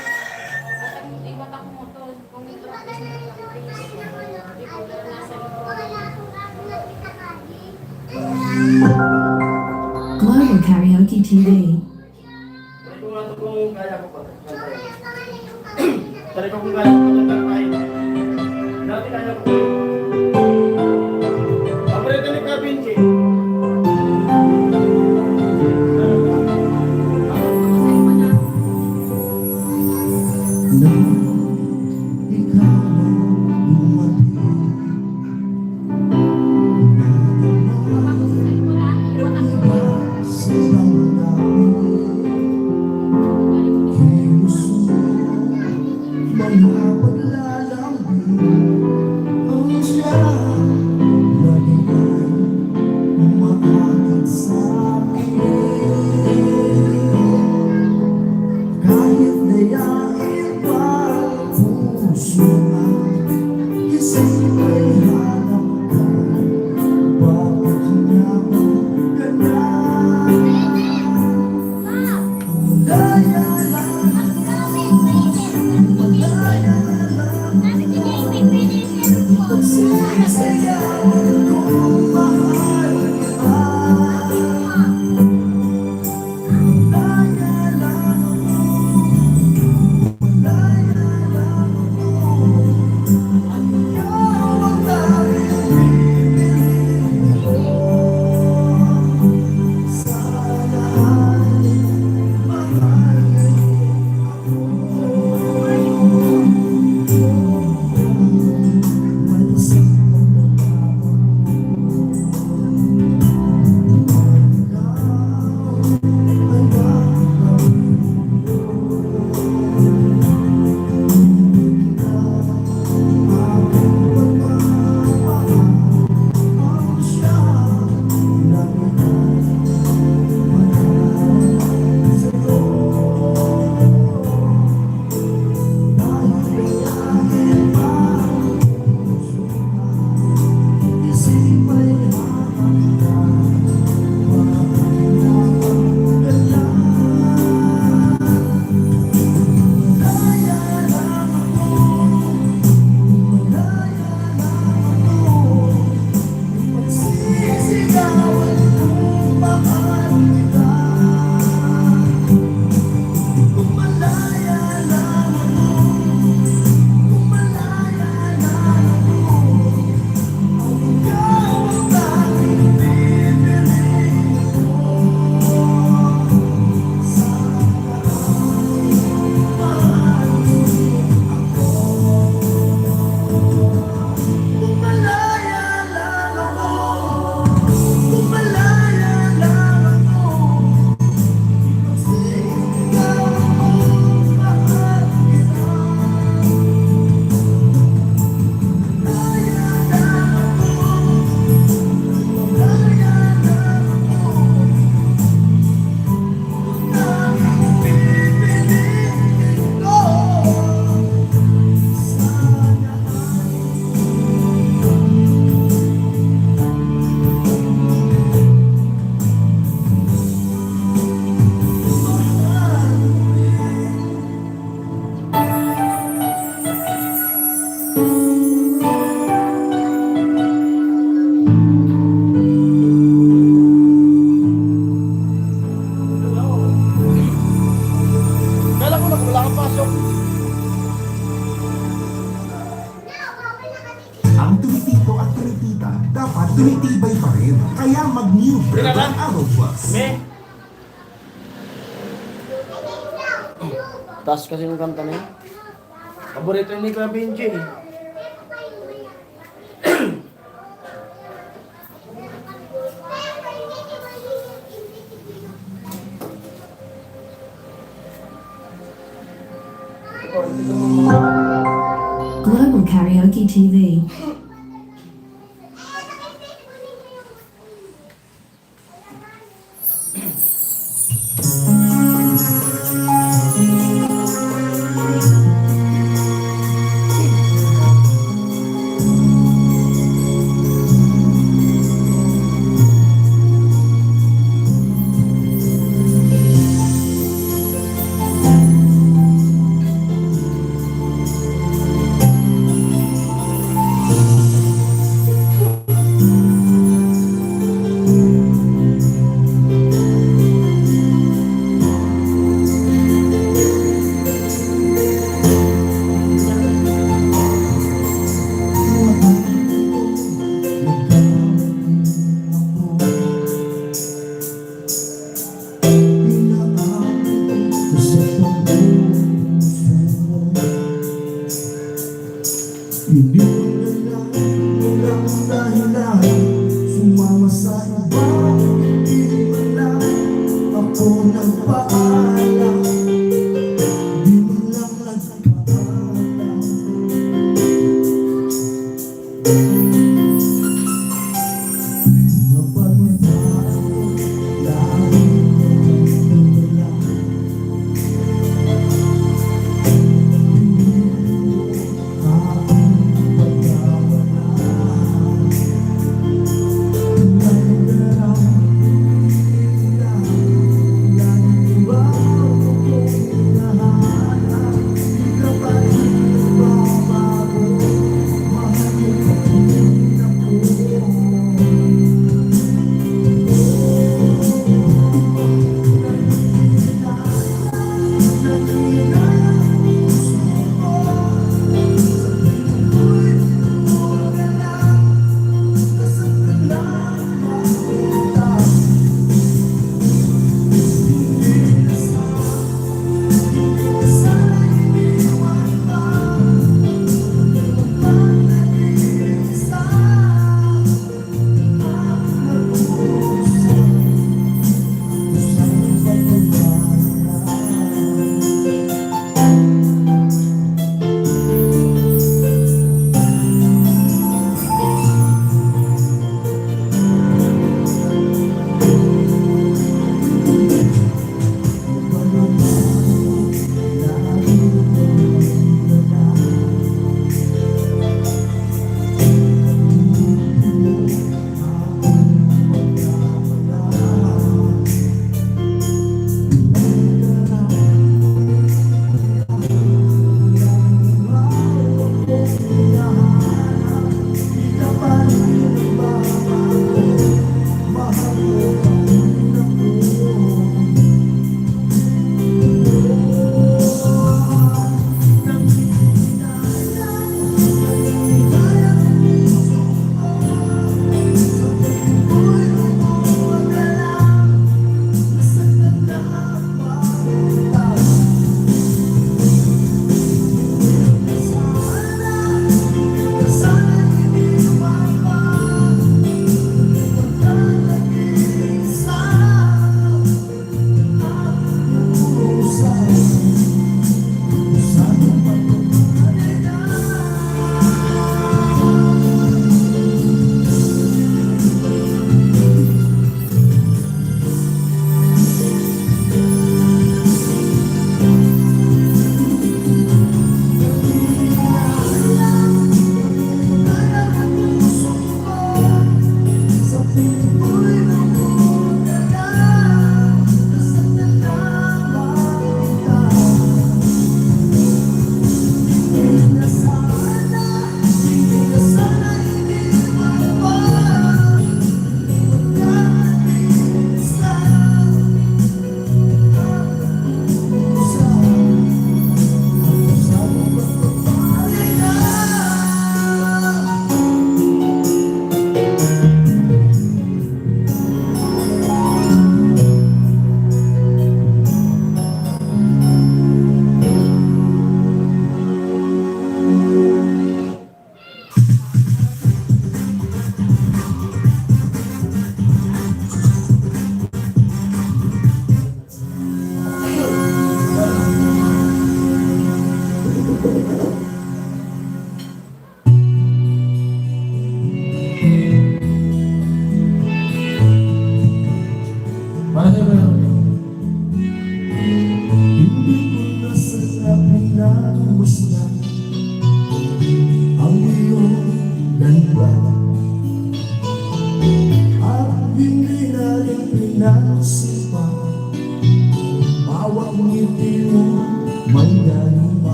at ang iwat ako mo to. Kung may practice na practice. Hindi ko lang nasa likod. Global Karaoke TV. Try ko nga ito kung kaya ko pa. Try ko kung kaya ko pa. Dati kaya ko. Paborito ni Kabinchi. Ang tumitito at tumitita dapat tumitibay pa rin. Kaya mag-new Berban Arrow Plus. Me? Taas kasi yung kanta na yun. Paborito ni Kuya Benji. Global Karaoke TV.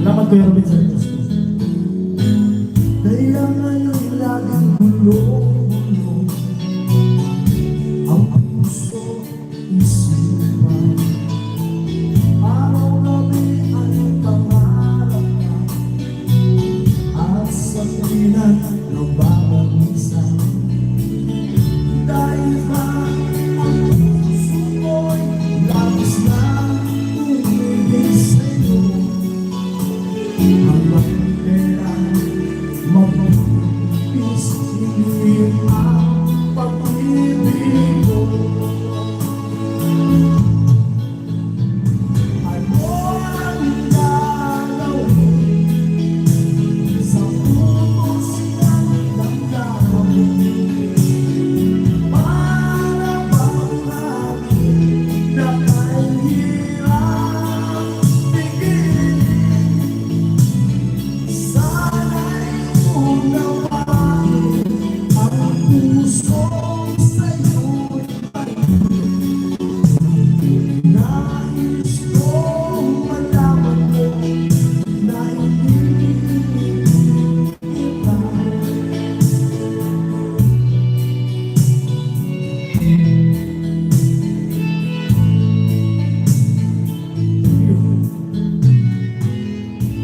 Salamat Kuya Robin sa request mo. Kaya ngayon laging gulo-gulo ang puso isipan. Araw-gabi ay pangarap ka at sa pinan ng bawat isa. Dahil ba ang puso ko'y labis na umibig sa'yo. Hanggang kailan mapapipis hindi ang pag-ibig ko. Ano ang gagawin sa puso siyang damdamin? Para bang lagi na kay hirap tigilin? Sana'y unawain ang pusong sa'yo'y balik. Nais kong malaman mo na hindi kita.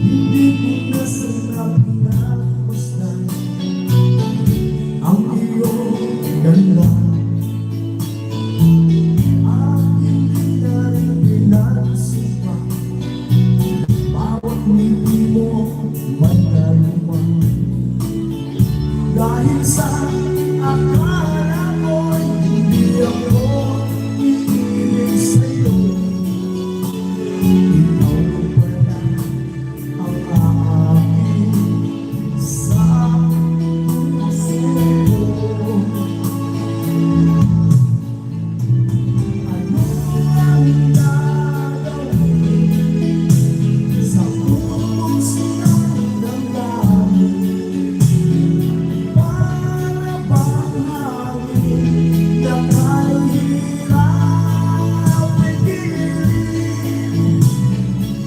Hindi ko nasasabi na basta ang iyong ganda at hindi na rin pinansin pa. Bawat ngiti mo may kaluma. Dahil sa akala ko'y hindi ako iibig sa'yo. Ikaw na pala ang aakin sa puso ko. Ano ang gagawin sa puso ng damdamin? Para bang hangin na kahirap tigilin?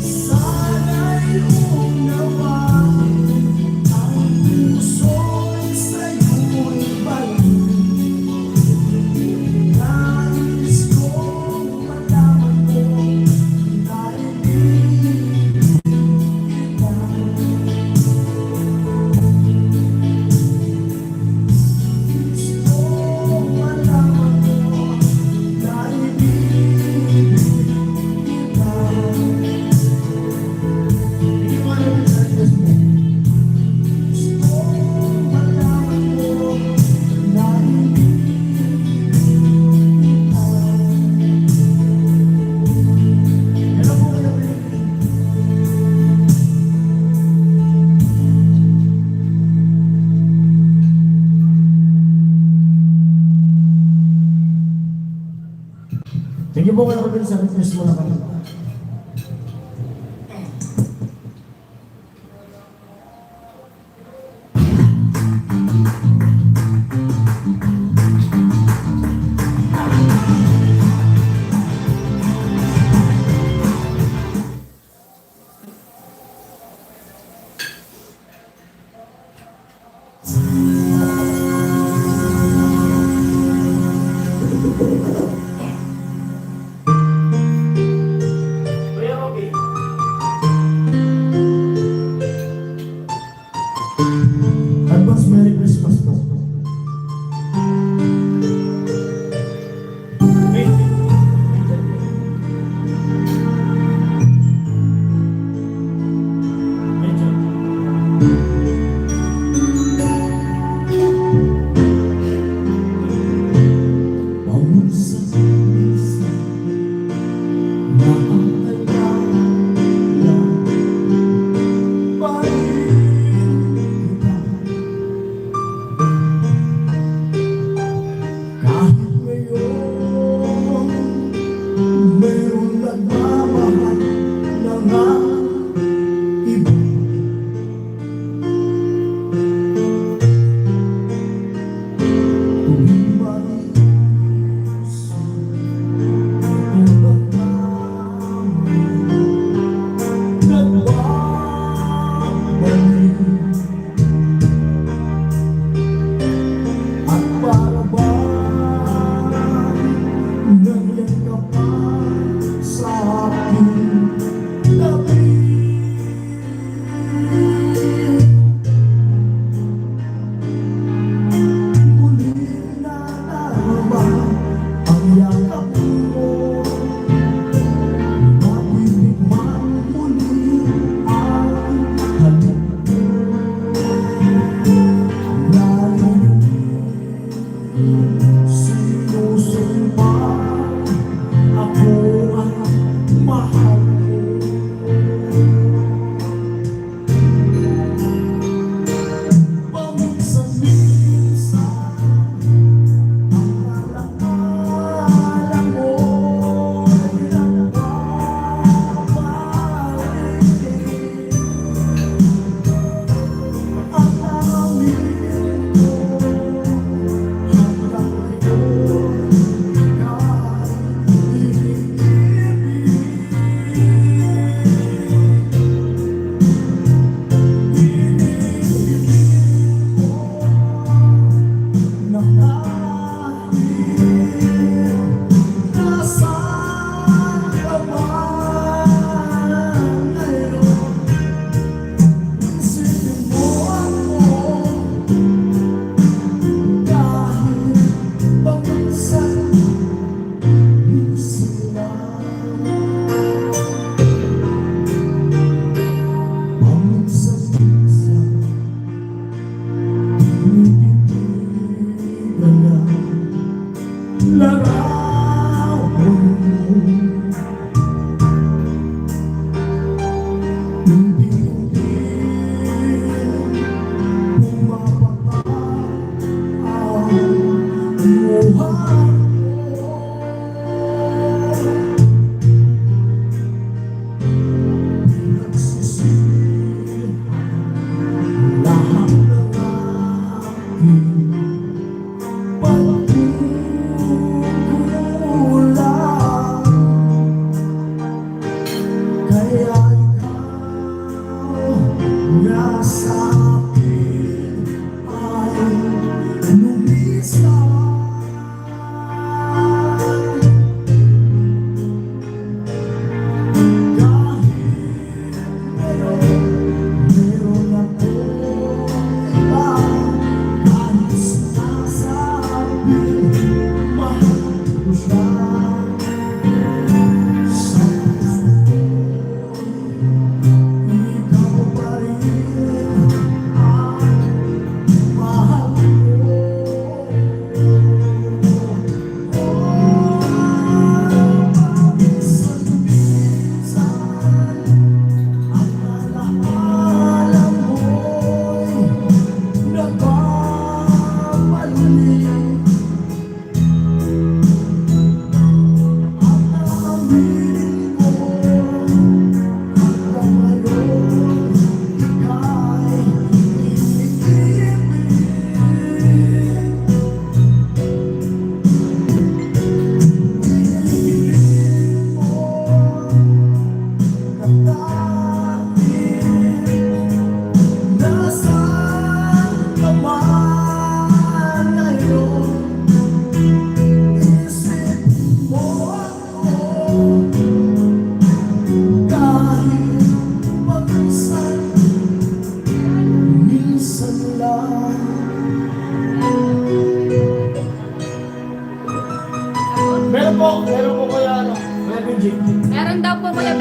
Sana'y unawain ang puso'y sa'yo'y balik. Nais kong malaman mo na hindi kita. Nais kong malaman mo na hindi kita. Hindi ko alam yung request mo. Gusto malaman mo na hindi kita. Hello po kayo, baby. Thank you po kayo Robin sa request mo na kami.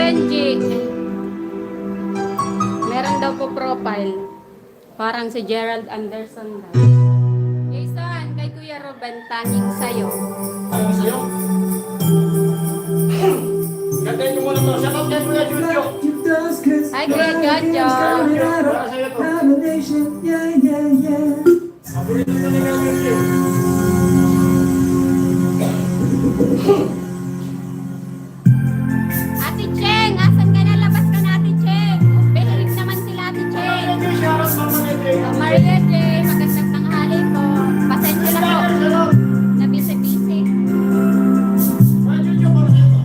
Benji. Meron daw po profile. Parang si Gerald Anderson daw. Jason, kay Kuya Ruben, tanging sa'yo. Ano sa'yo? Ganda nyo muna to. Shout out kay Kuya Jojo. Hi, Kuya Jojo. Para sa'yo to. Paborito na ni Kuya Jojo. Ate Cheng, asan ka na? Labas ka na, Ate Cheng. Behave naman sila, Ate Cheng. Shout out sa mga nito. Maria J, magandang tanghali po. Pasensya na po. Nabisi-bisi. Kuya Jojo, para sa'yo to.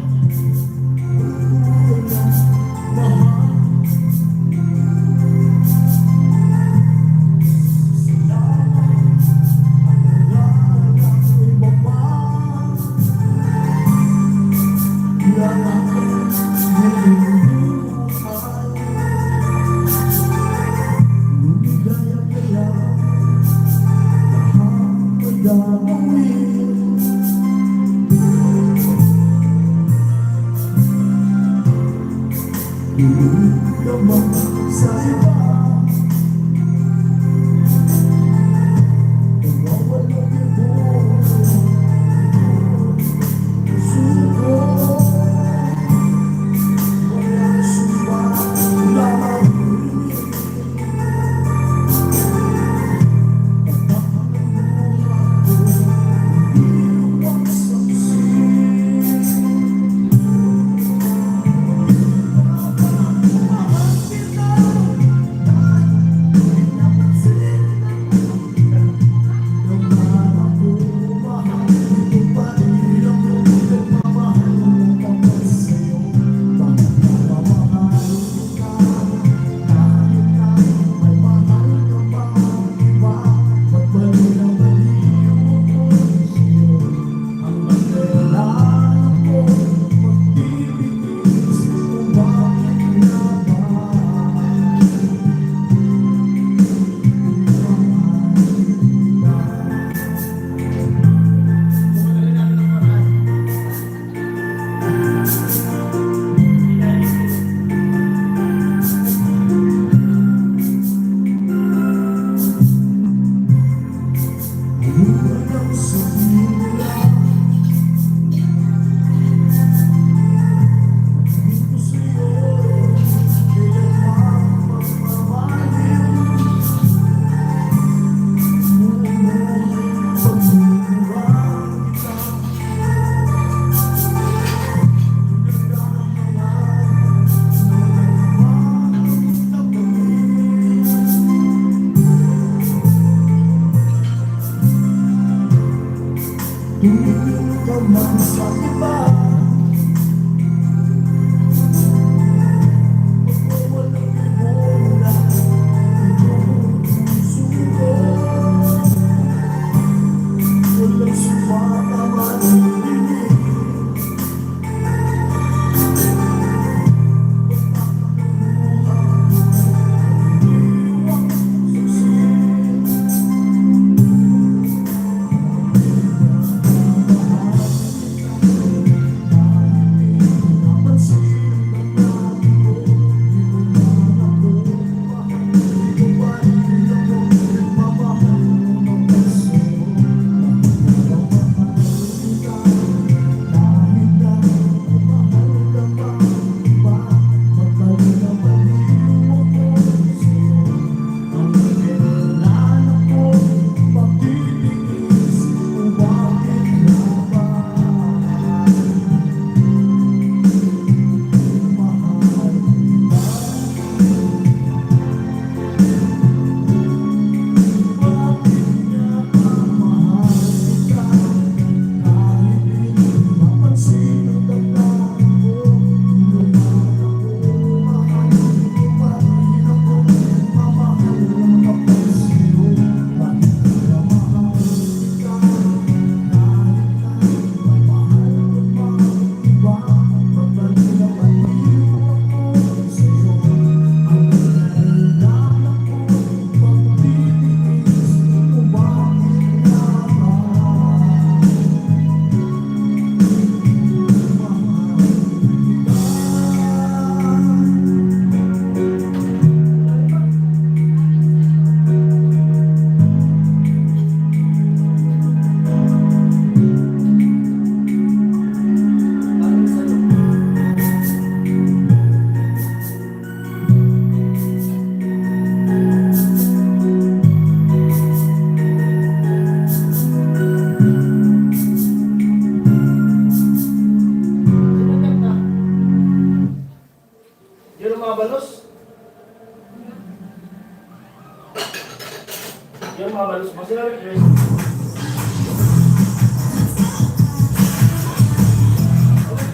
Yung mga balos mo sila Chris.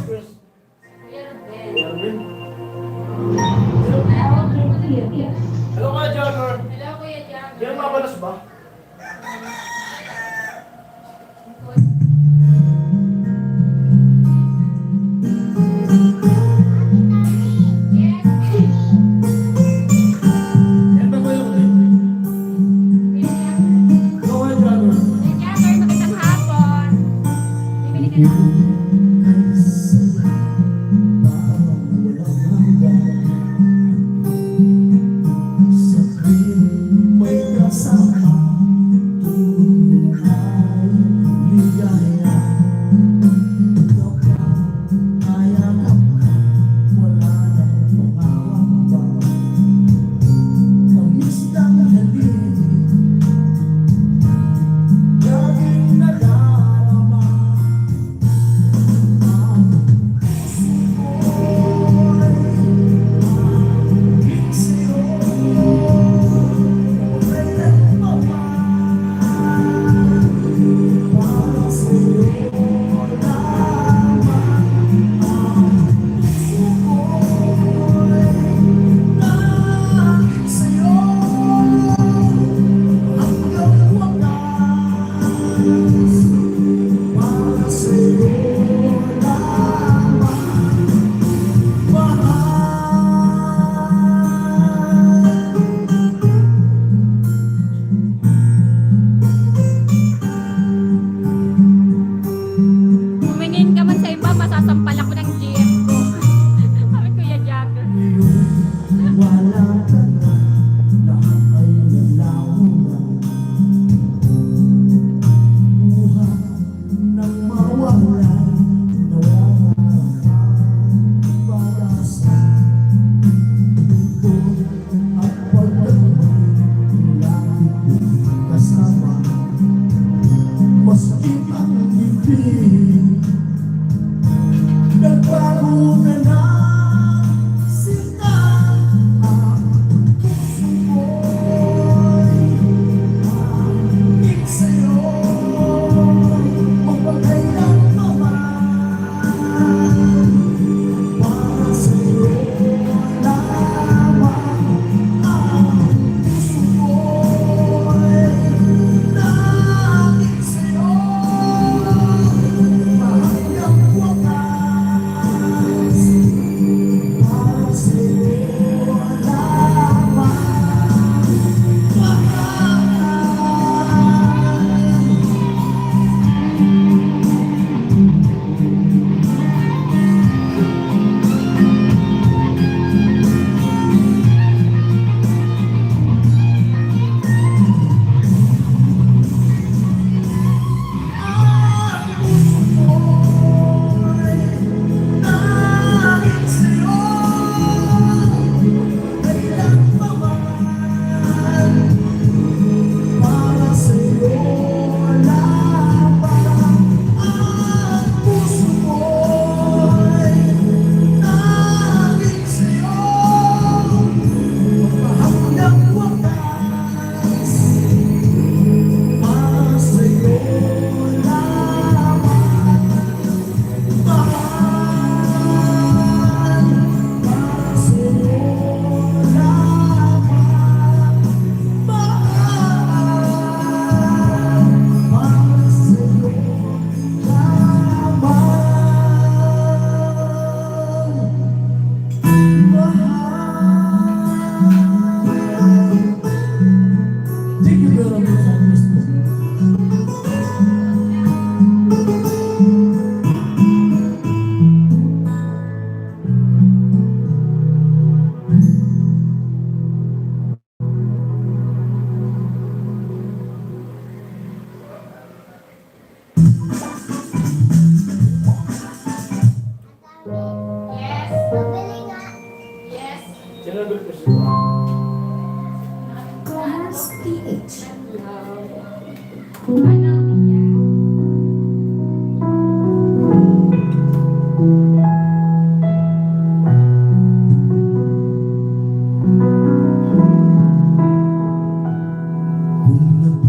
Chris. Kuya Ruben. Melvin. Karaoke Hello ka, Jogger. Hello, Kuya Jack. Yung mga balos ba? Yes. Yan ba kayo? Kuya Jack. Hello ka, Jogger. Kuya Jack, magandang hapon. Bibili ka na. May kasama tunay ligaya. Ikaw pa, kaya ka pa, wala nang pangangamba. Tamis ng halin, laging nadarama. Ang puso ko'y hangin sa'yo. Tumingin ka man sa iba, masasampal ako ng GF ko. Sabi Kuya Jack. Wala ka na, lahat ay nalaw na. Buhay nang mawala, nawala ka, pag-asa. Ito at pagdamay, lagi kong kasama. Maski ang bibig, nagbago ka na. Sinta ang puso ko'y hangin sa'yo. Magpagkailan naman, para sa'yo lamang. Ang puso ko'y hangin sa'yo. Hanggang wakas, para sa'yo lamang. Hangin sa'yo, kailan pa man, para sa'yo lamang. Ang puso ko'y hangin sa'yo, hanggang wakas, para sa'yo lamang. Mahal, para sa'yo lamang. Mahal, para sa'yo lamang. Thank you very much. Yes. Pabili nga. Yes. Sino Chris? Class PH. Ano? Kung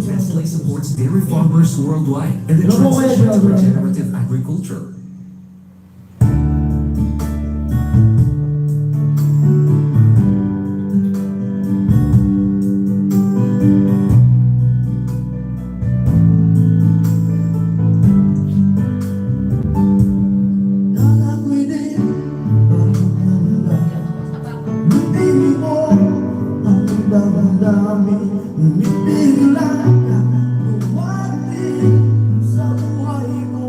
Nestle supports dairy farmers worldwide and the Ano po kaya transition to sinabi? regenerative agriculture. Sa buhay ko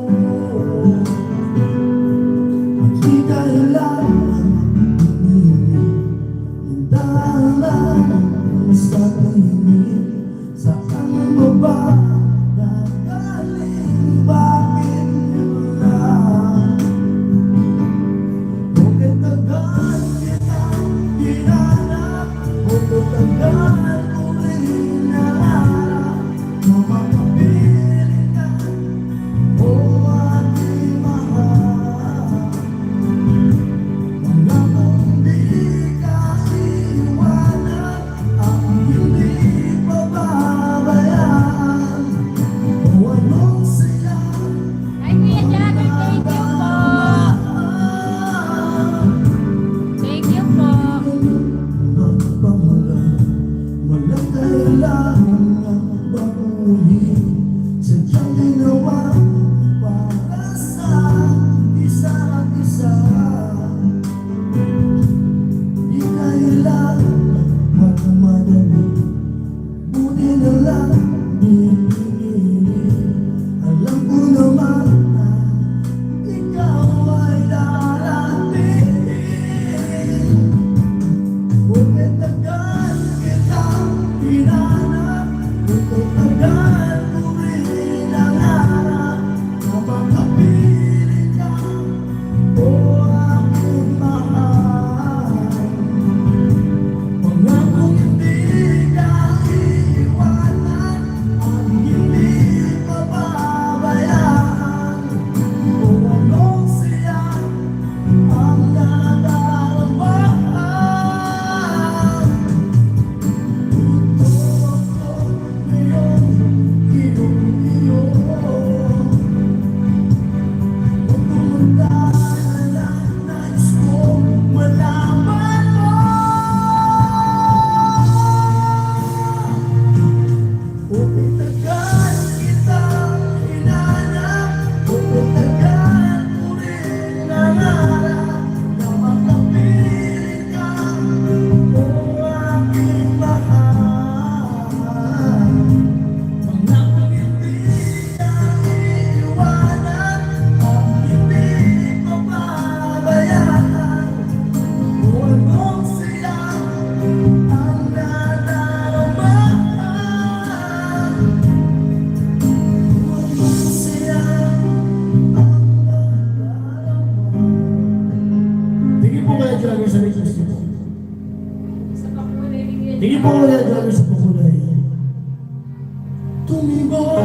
ko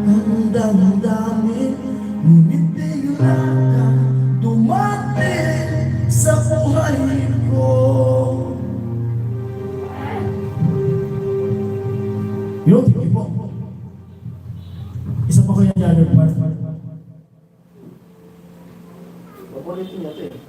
ang damdamin, ngunit bigla ka dumating sa buhay ko. Yo, thank you po. Isa pa ko yan dyan, part. Paborito niya ito eh.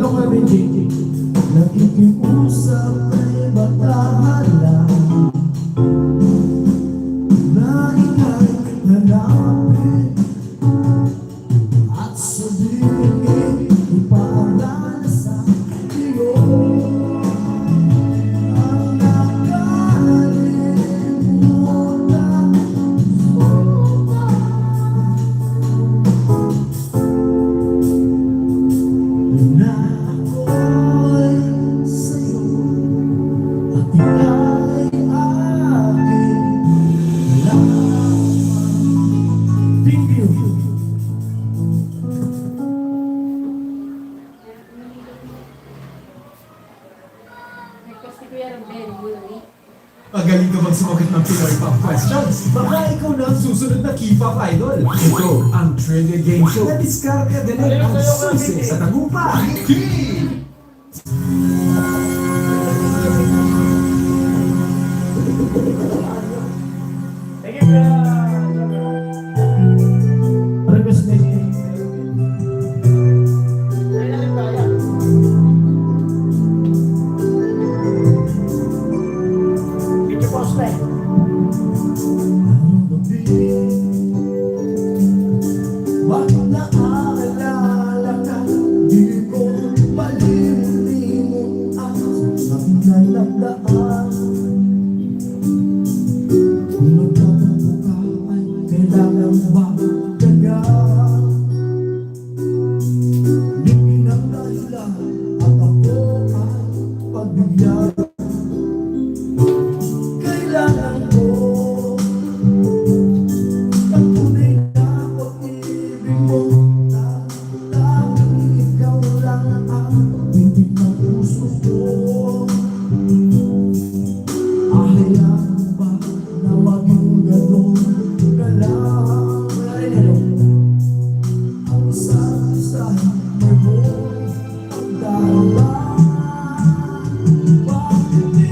mo kaya, Benji? Nakikiusap ay batahan lang na ika'y hanapin at sabihin ipaalala sa iyo ang nakalimutan na ako'y sa'yo at ika'y aking lamang. Thank you. Request ni Kuya Ruben, Yuri. Magaling ka bang sumagot ng Pinoy Pop Questions? Baka ikaw na ang susunod na K-pop idol. Ito ang Trivia Game Show na diskarga din ang susi sa tagumpay. Thank you, Request ni Ay, na rin tayo. Get your post na eh. wag na aalala ka, di ko malimulimot ang nalalagdaan. Kung nagtatampo ka ay kailangan ba taga? Di ng dahilan at ako ay pagbigyan. Kailangan ko ang tunay na pag-ibig mo. Tanging ikaw lang ang pinig ng puso ko. Ahayaan mo ba na maging ganon ka lang? Ang isa't isa may buhay ang dahilan. Bakit di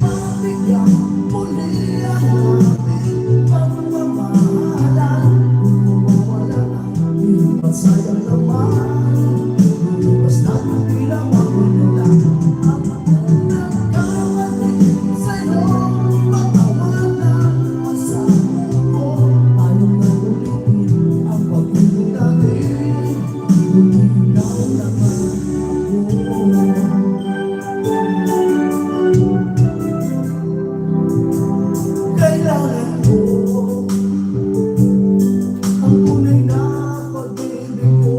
mabigyan muli ang ating pagmamahalan? Kung mawawala ang lipat sayang naman, lumipas na ang tila mawala. Ang nagkamali sa'yo, patawanan mo sa mundo. Tayo na ulitin ang pag-ibig natin, kung ikaw naman ako. Kailangan ko ang tunay na pag-ibig mo,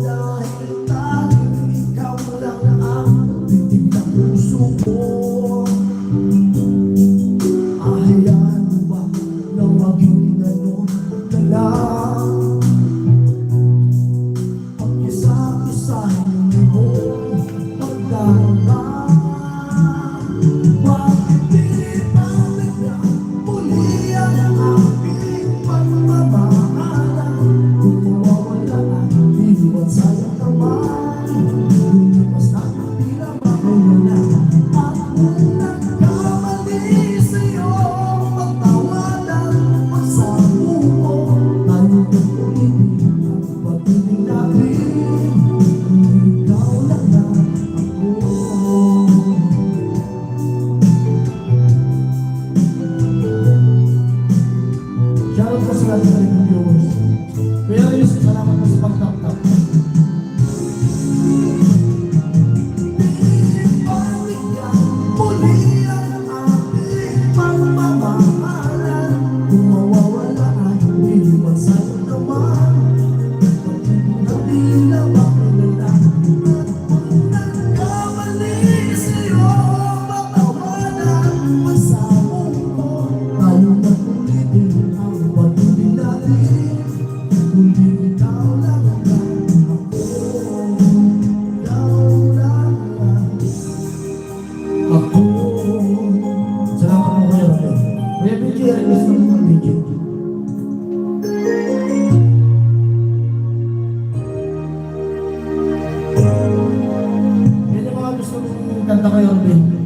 dahil tanging ikaw lang ang titig ng puso ko. Ahayaan mo ba na maging ganon ka lang? Ang isa't isahin mo pagdarama. Bakit di mabigyan muli ang aking pagmamahalan? Kung mawawala ang liwan sayang naman, lumipas na ang tila mawala. At kung nagkamali sa'yo, pagtawanan mo sa mundo. Tayo na ulitin ang pag-ibig natin, kung ikaw lang na ako. Shoutout po sa lahat ng mga viewers. Kuya Luis, salamat po sa pag-tap-tap. Muli ang ating pagmamahalan. Kung mawawala ay iniwan sa'yo naman. Pag-ibig na tila makalala. At kung nagkamali sa'yo, patawanan mo sa mundo. Tayo na ulitin ang pag-ibig natin, kung ikaw lang ako. Ikaw lang ako. Salamat po kayo. Kuya Benji, request mo po, Benji. Yan yung mga gusto mong kanta kayo, Benji.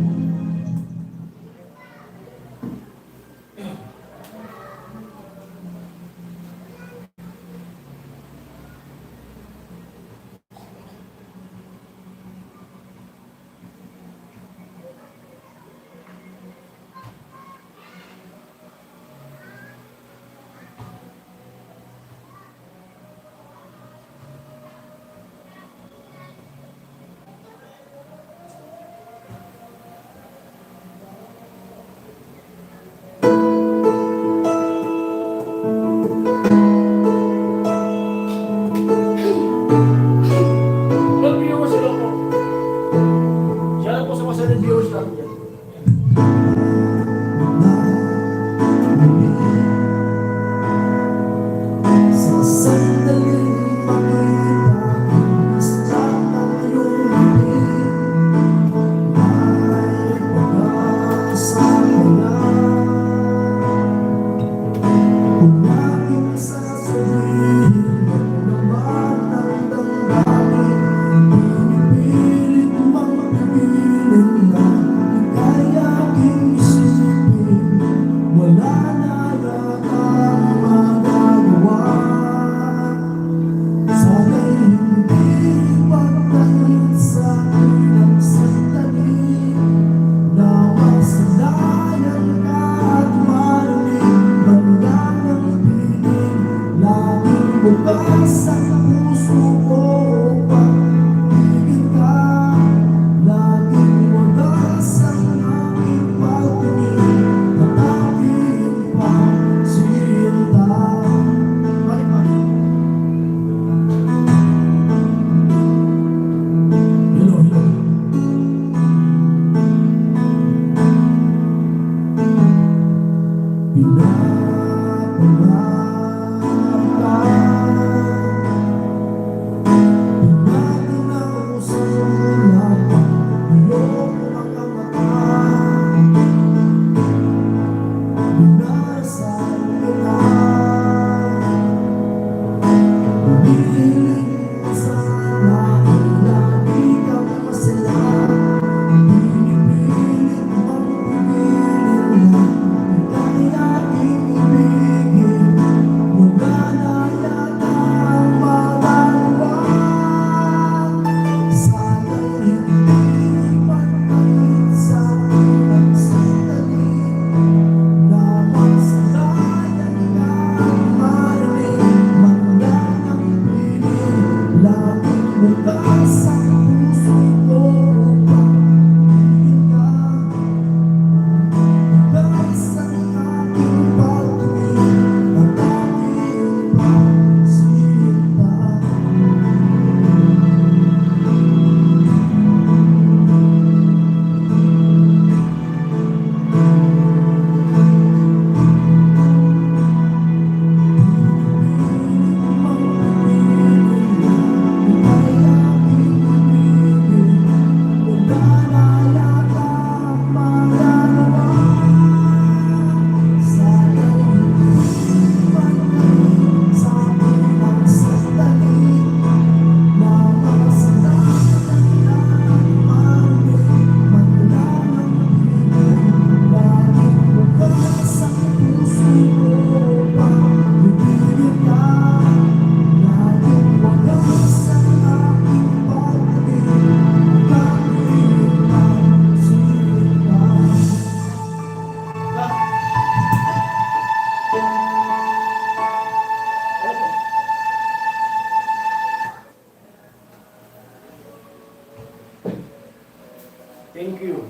Thank you.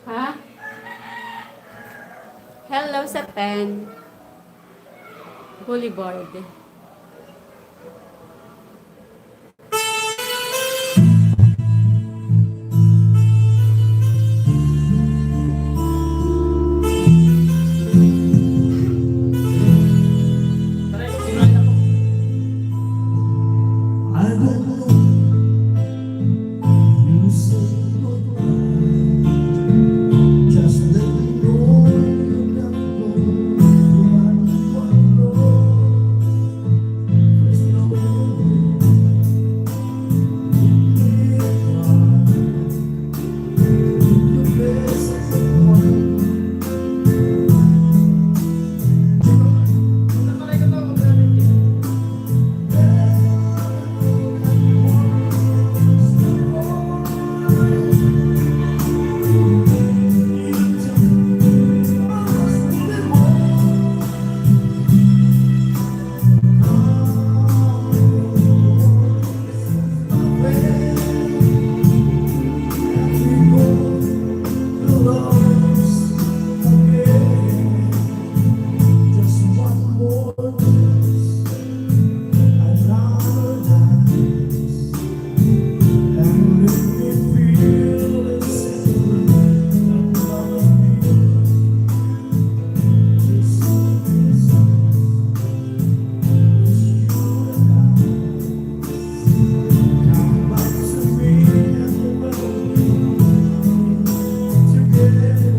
Ha? Hello sa 10. Boulevard. Taray ko, sinulan ako. I don't know. You say goodbye. Just let me know you never know what you know. There's no way. The best of the one. Taray ko to, magalit eh. Just one more kiss, another dance, and make me feel the same. Another feel. This is you and I. Come back to me and we'll be together.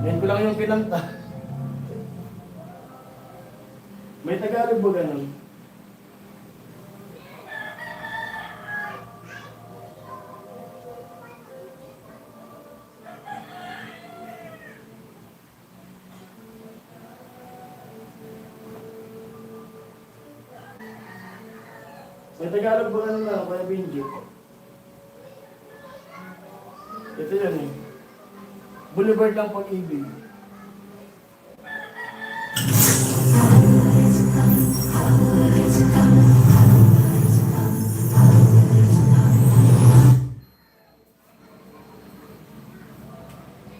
Yan ko lang yung pinanta. May Tagalog ba ganun? May Tagalog ba ganun na, Kuya Benji? Ito yan eh. Boulevard ng Pag-ibig.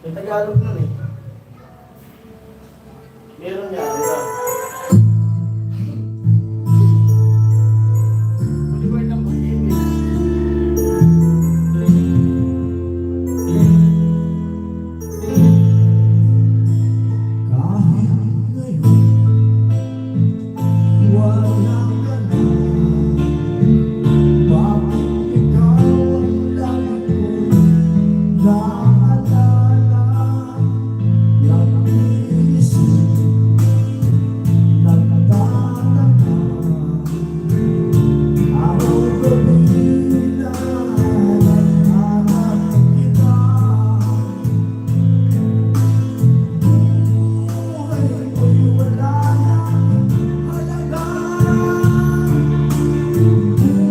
May Tagalog nun eh. Meron niya, di ba? Boulevard ng Pag-ibig. Kahit ngayon wala ka na, bakit ikaw ang lagi kong naalala? Nag-iisip, nagtataka, araw-gabi na naghahanap kita. Buhay ko'y wala nang halaga. Buhay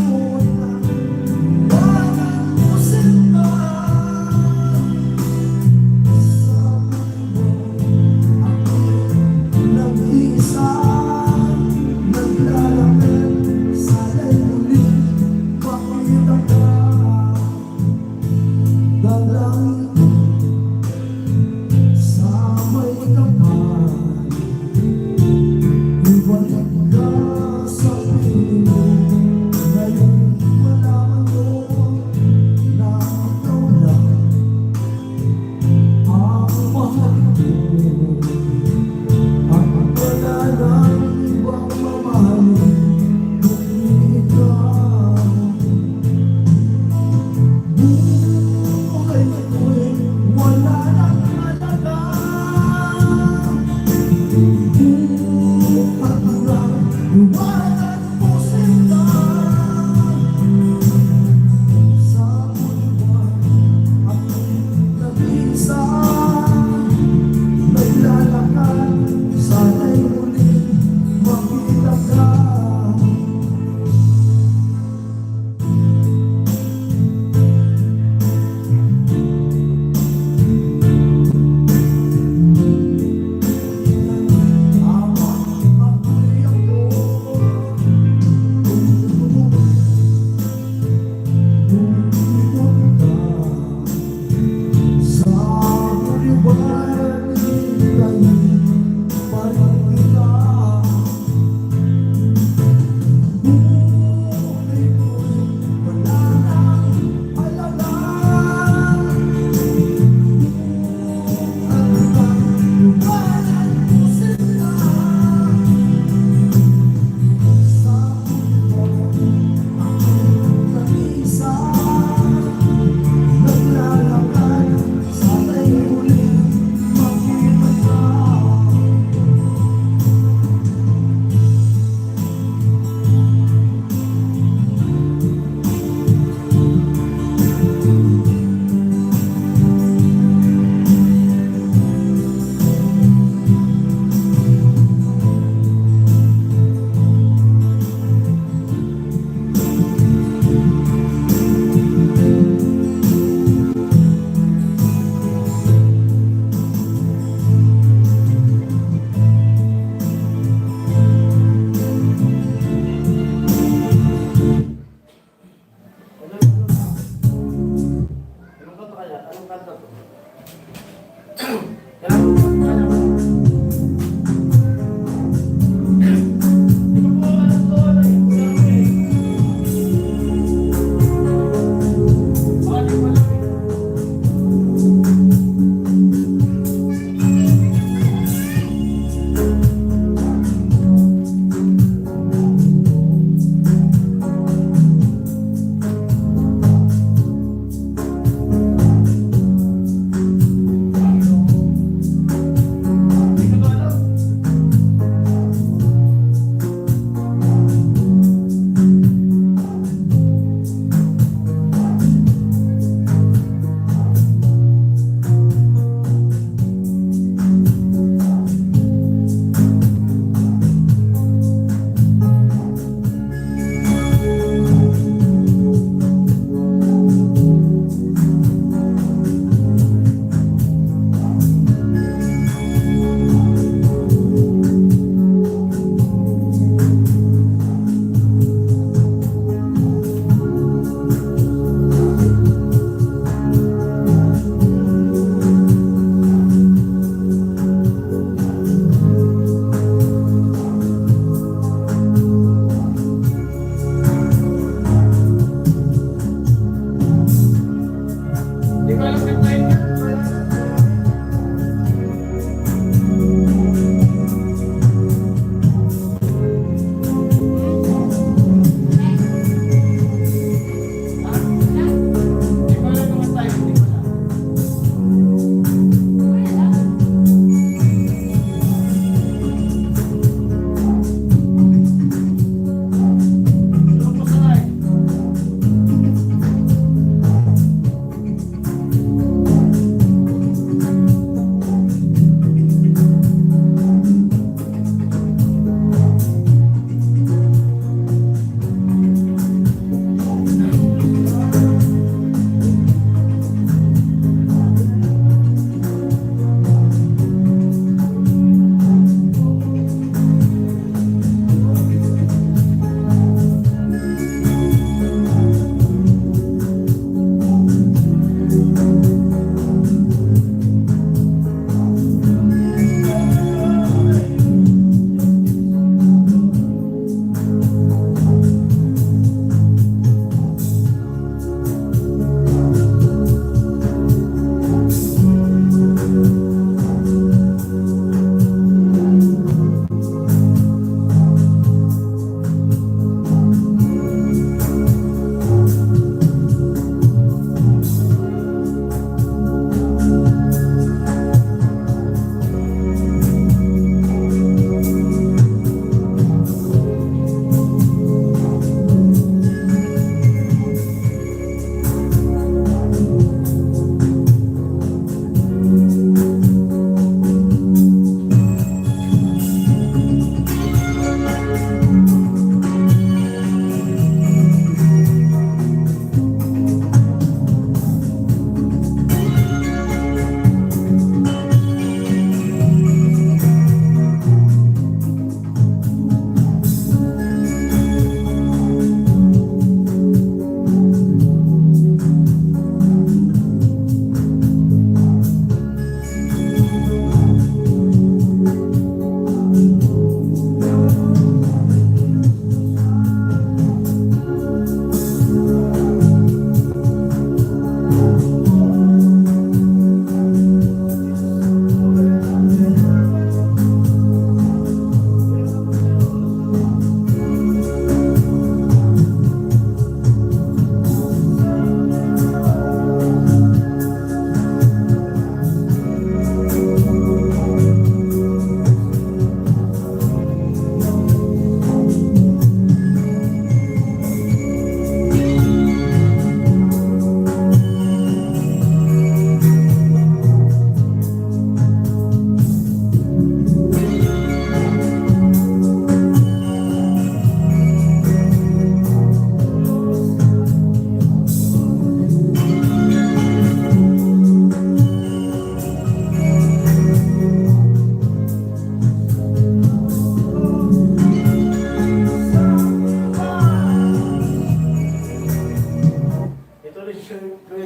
na walang musika. Sa mundo ako'y nag-iisa, naglalakad, sana'y muling makita ka. Dalangin sa may kapal, ibalik ka sa piling mo. Ngayon malaman mo na ikaw lang ang mahal ko, at wala nang ibang mamahalin kundi ikaw. Buhay ko'y wala nang halaga. Buhat lang walang musika. Sa buwan ako'y nag-iisa, naglalakad, sana'y muling makita ka.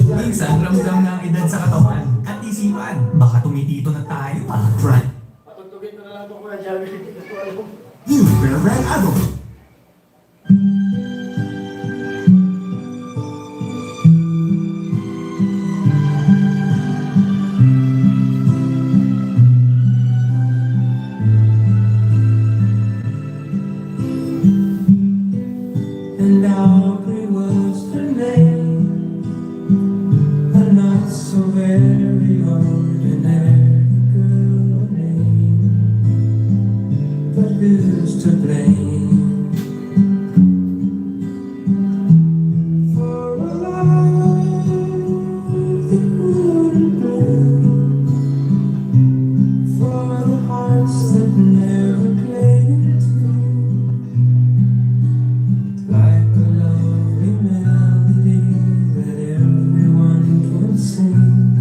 Minsan, ramdam na ang edad sa katawan at isipan. Baka tumitito na tayo ah. Right. Patutugin ko na lang ito Kuya Javi. Hindi ko alam. You better red adult. And Aubrey was her name, a not so very ordinary girl name, but who's to blame for a life that wouldn't bloom, for the hearts that never played tune? Like a lovely melody that everyone can sing.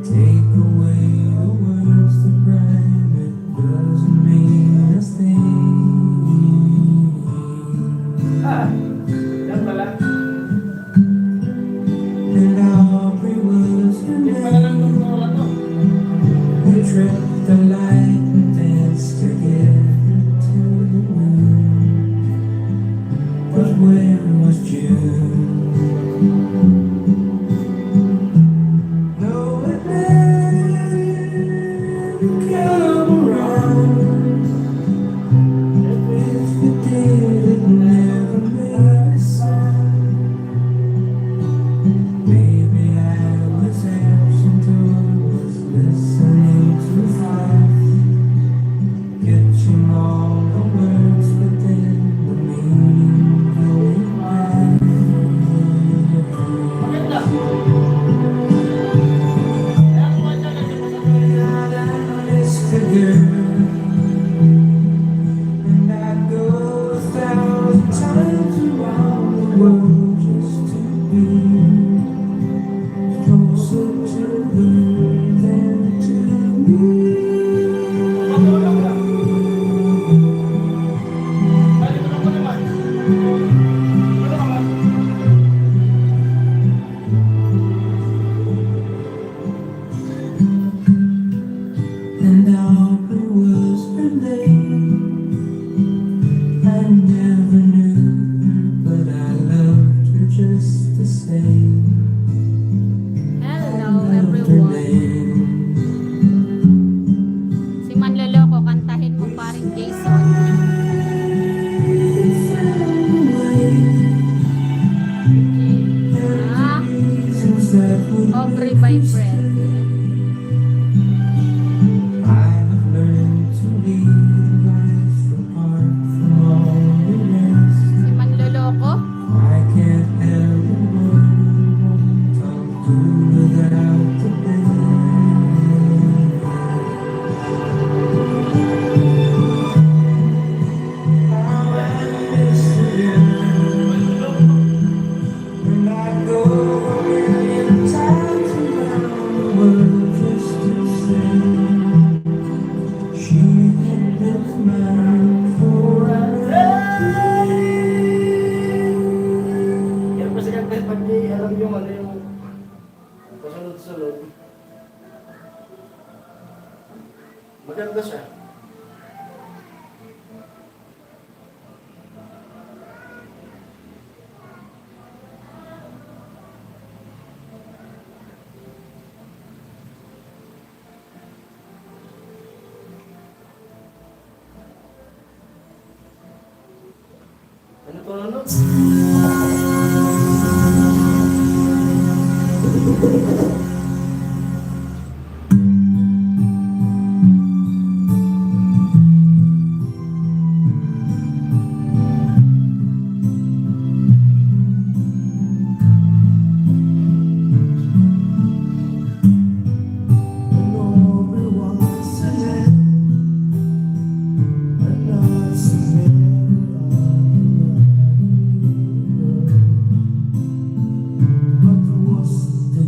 Take away the words that rhyme, it doesn't mean a thing. Ah, yan pala. And Aubrey was her Hindi pala lang name. itong oras to. We tripped the light and danced together to the moon. But where was June? No, it never come around. If it did, it never made a sound. Maybe I was absent or was listening too fast, catching all the words, but then the meaning going back. Maganda. Kaya Kuya Javi, Missed a girl, and I'd go 1,000 times around the world just to be closer to her than to me. matulog ka. Balik ko naman. Ano ka ba? And Aubrey was her name. I never knew her, but I loved her just the same. Hello Loved her everyone. name. Si Manloloko, kantahin mo paring Jason. Ah, Since that would Aubrey by Fred. I have learned to leave life apart from all the rest. Si Manloloko. I can't help it when I'll do without the bed. How I miss you, and I go a million times around the world just to say she had been mine for a Yan kasi kaya pag di alam yung ano yung kasunod-sunod. Maganda siya. Ano to ano? But there was the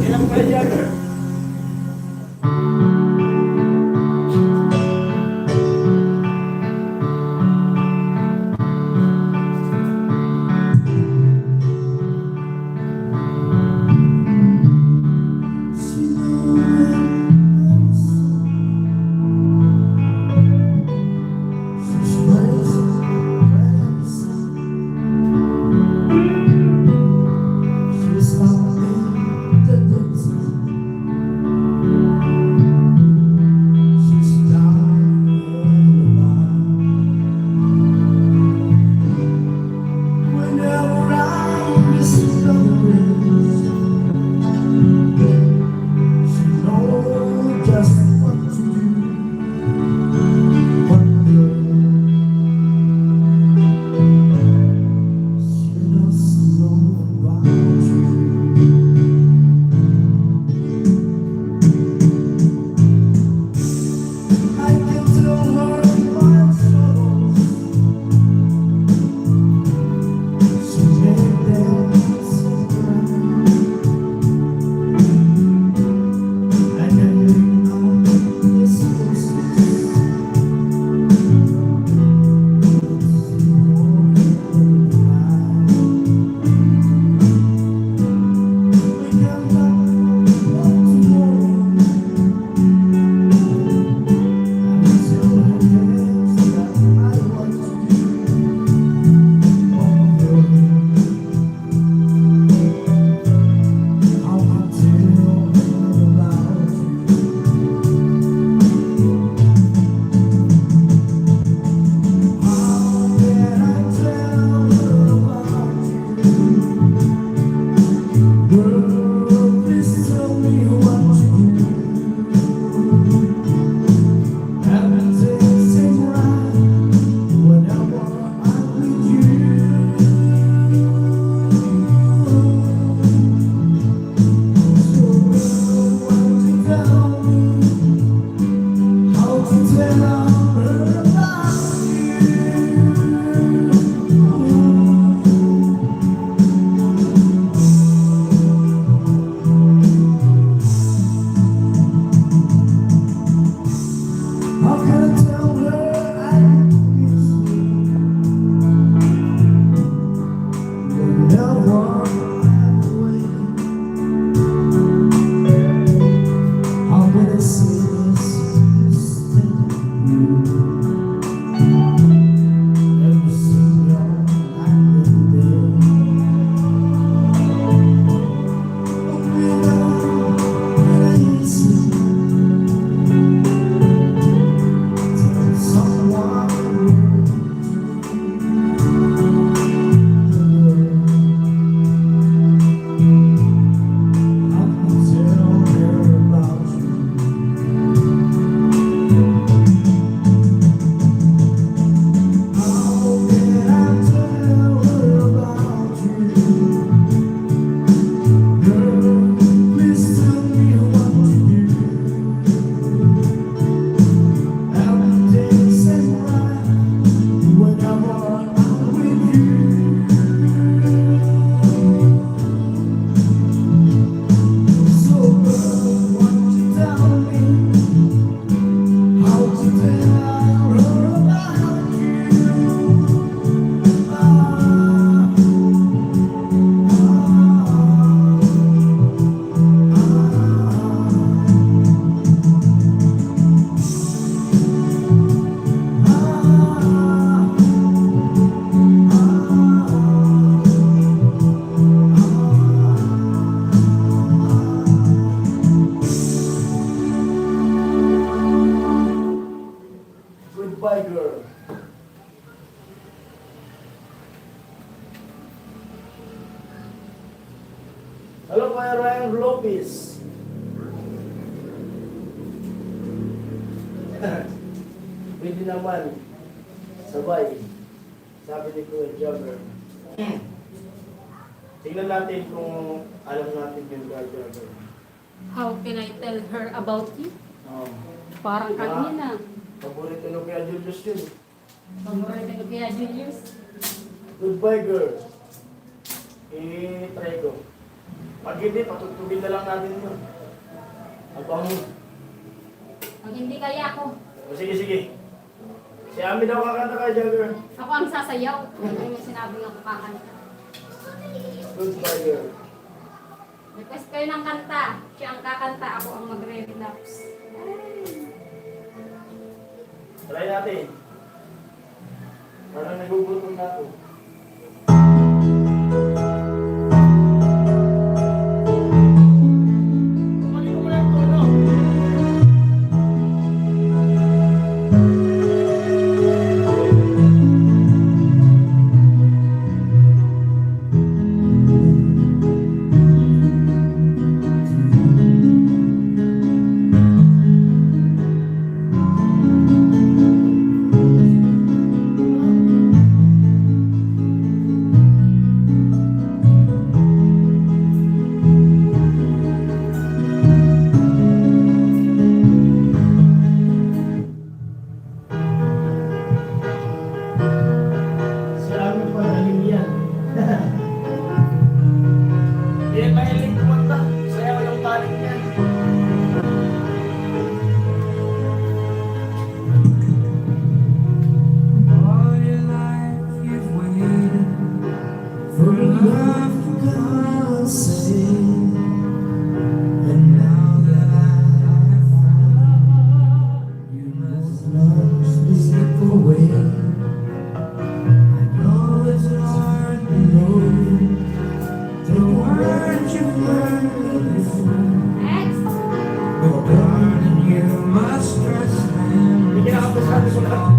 Ilang pa Jagger? Just what to do, what Hello, Kuya Ryan Lopez. Pwede naman. Sabay. Sabi ni Kuya Jagger. Tingnan natin kung alam natin yung Kuya Jagger. How can I tell her about you? Oh. Parang kanina. Paborito ng Kuya Julius yun. Paborito ko kaya Julius. Goodbye, girl. I-try ko. Pag hindi, patutugin na lang natin yun. Abang. Pag hindi kaya ako, O sige, sige. Si Ami daw kakanta kay Jagger. ako ang sasayaw. Ano yung sinabi nga kakanta. Goodbye, girl. Request kayo ng kanta. Siya ang kakanta, ako ang magre-relapse. Try natin. Parang nagugutom na ako. Kumain ko muna ang tono. Si Ami pa galing yan. Hindi mahilig kumanta. Sayaw yung taling yan. All your life you've waited for love to come sing. And now that I have found, you must not slip away. I know it's hard to know the words you've learned before, but darling, you must trust them. Hindi kinakapos ko lang.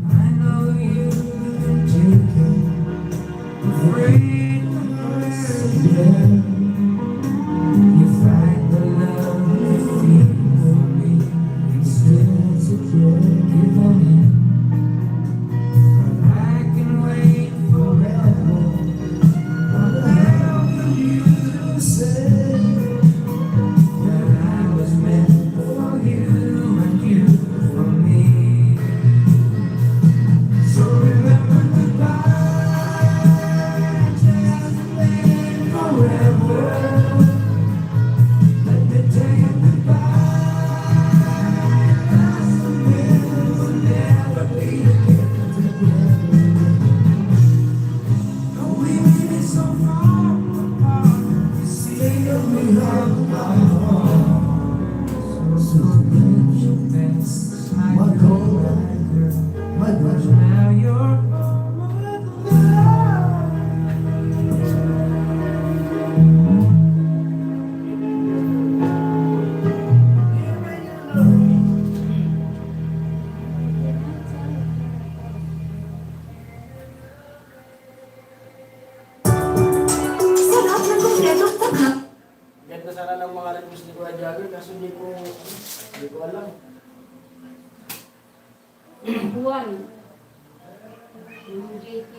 I know you've been taken, afraid to hurt again. You fight the love you feel for me, instead to give on in. But I can wait forever. Whatever you say, that I was meant for you and you for me. So remember goodbye, just wait forever. Let me tell you goodbye. That's the way we'll never be together. Though we may be so far apart, you see we have my heart. So let your best, my golden girl. My brother, now you're my love. Sarap ng kumpletong tagha. Ganda sana ng mga request ni Kuya Jagger kaso hindi ko alam. Buwan. Yung JK.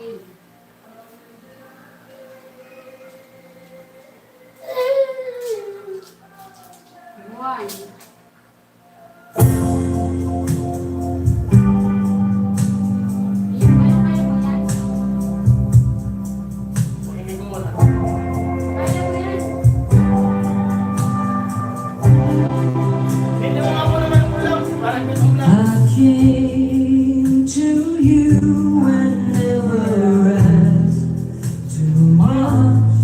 Buwan. Yung kaya mo yan? Pakinggan ko muna. Kaya mo yan? Hindi mo nga po naman ulam. Parang gusto mo lang. I came to you and never asked too much,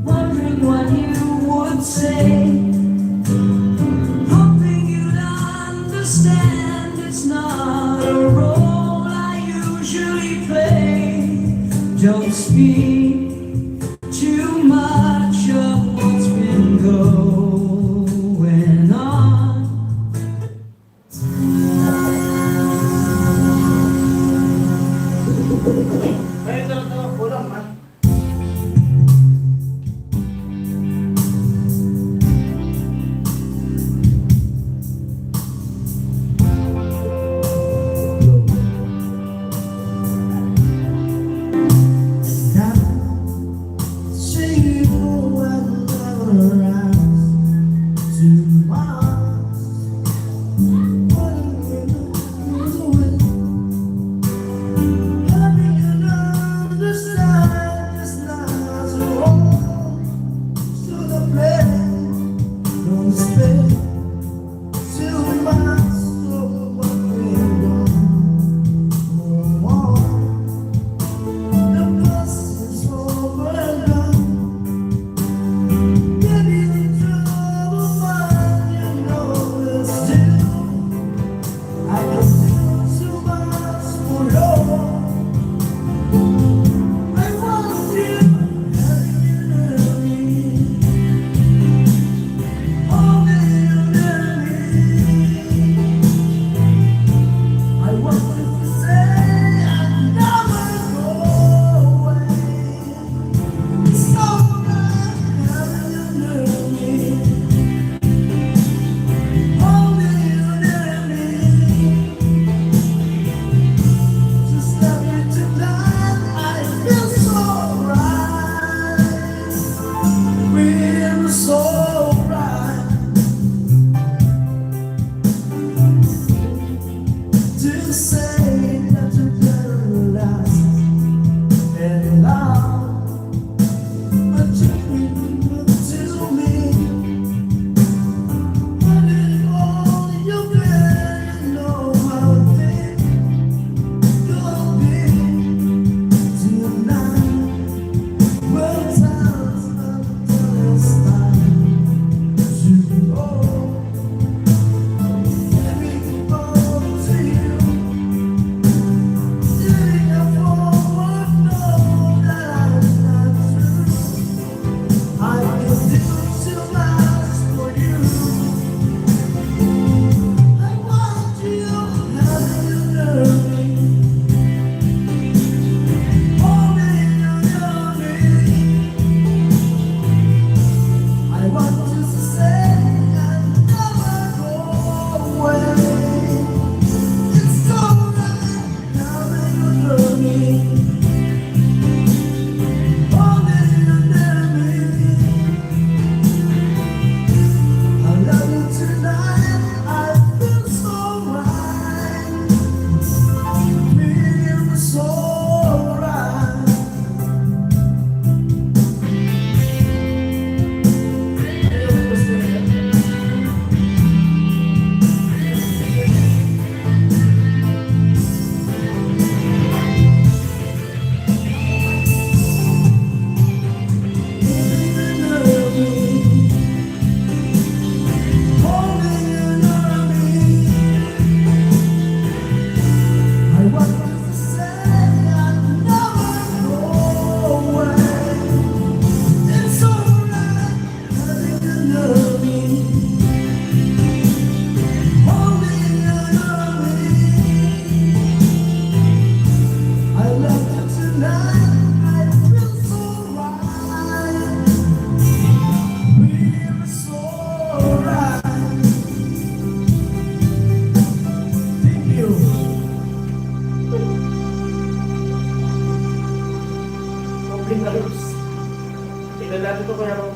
wondering what you would say, hoping you'd understand it's not a role I usually play. Don't speak too much of what's been going.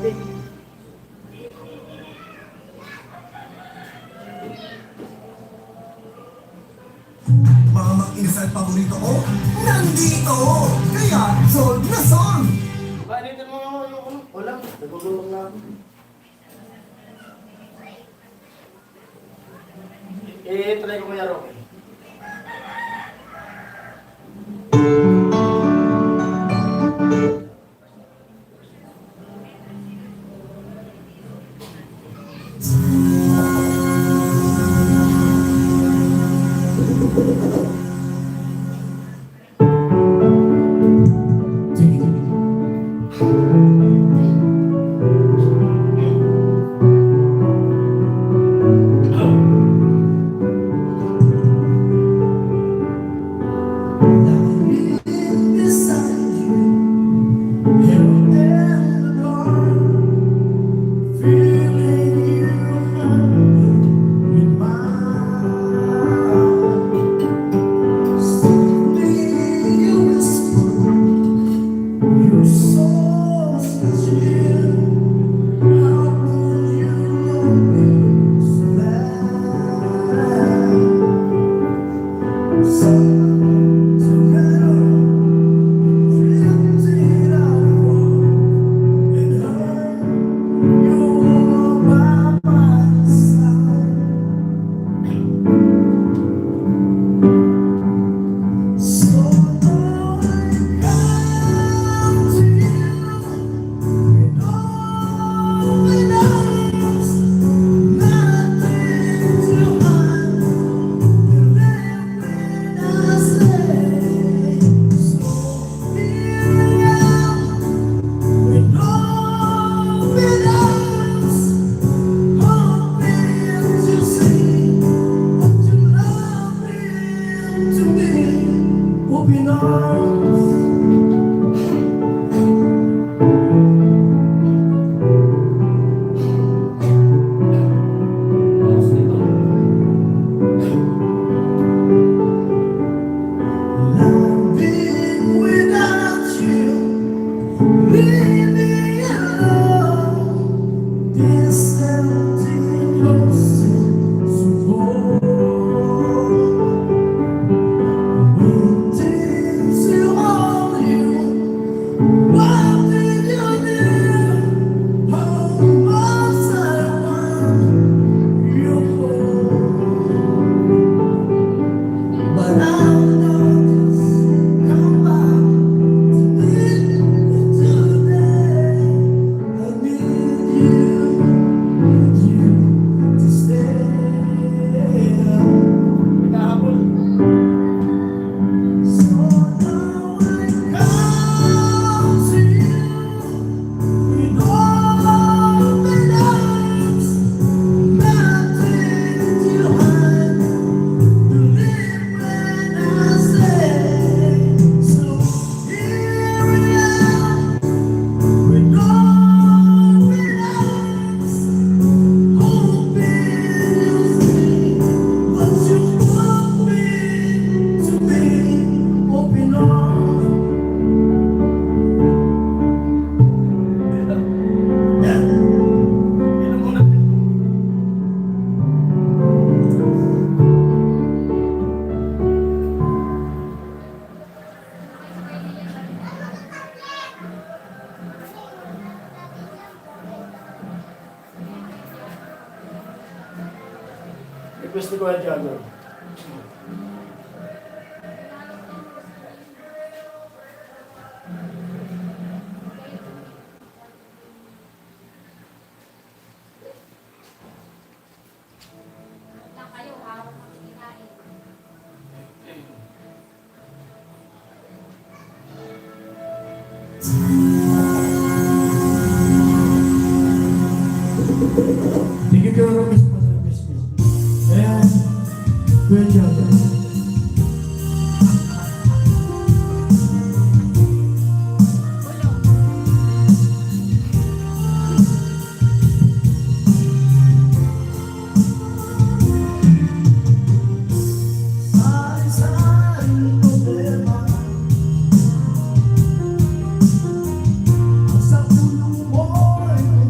Monday. Mga mag-inasal paborito ko, nandito! Kaya, solve na solve! Paanitin mo nga yung ulam. Nagugulong na ako. Try ko kaya Rocky. Request ni Kuya Jagger. Na kayo, hawak ng kinain. Thank you, Kuya Miss. And good job. Sa puno mo'y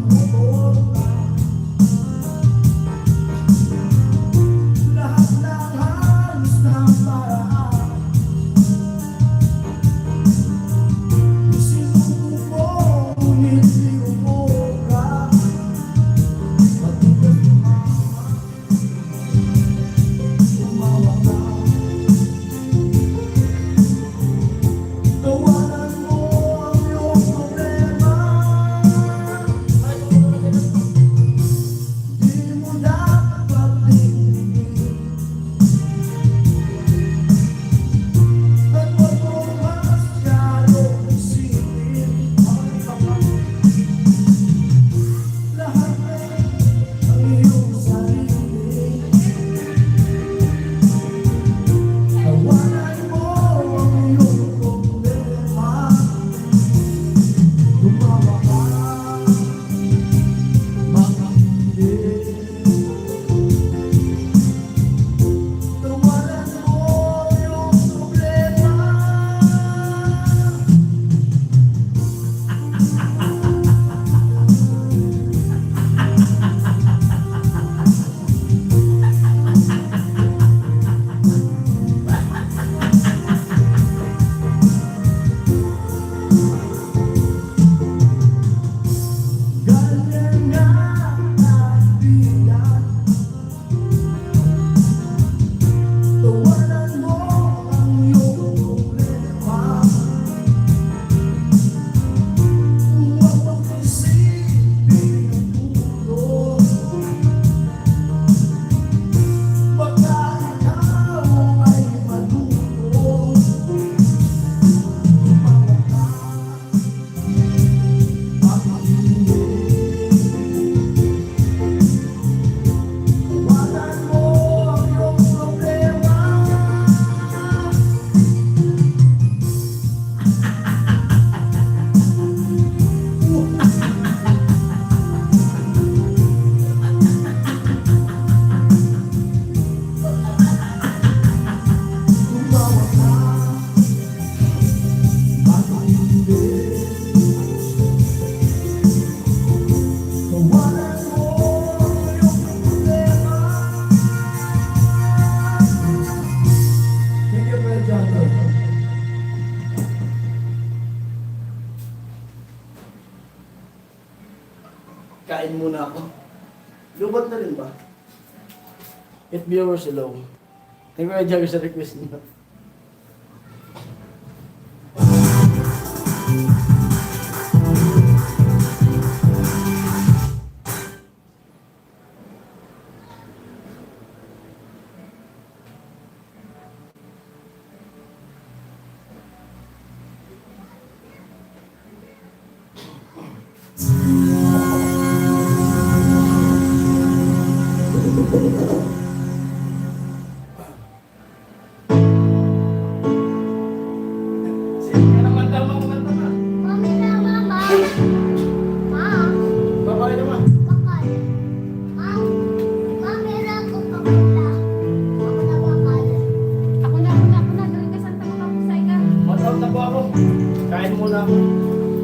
Kain muna ako. Lubat na rin ba? 8 viewers hello. Thank you very much sa request niyo. Sige naman daw kumanta na. Mami na, mama. Ma, Babay naman. bakal. Mami na ako kapula. Ako na bakal. Ako na. Galing ka Santa makapusay ka. Matawag na po ako. Kain muna ako.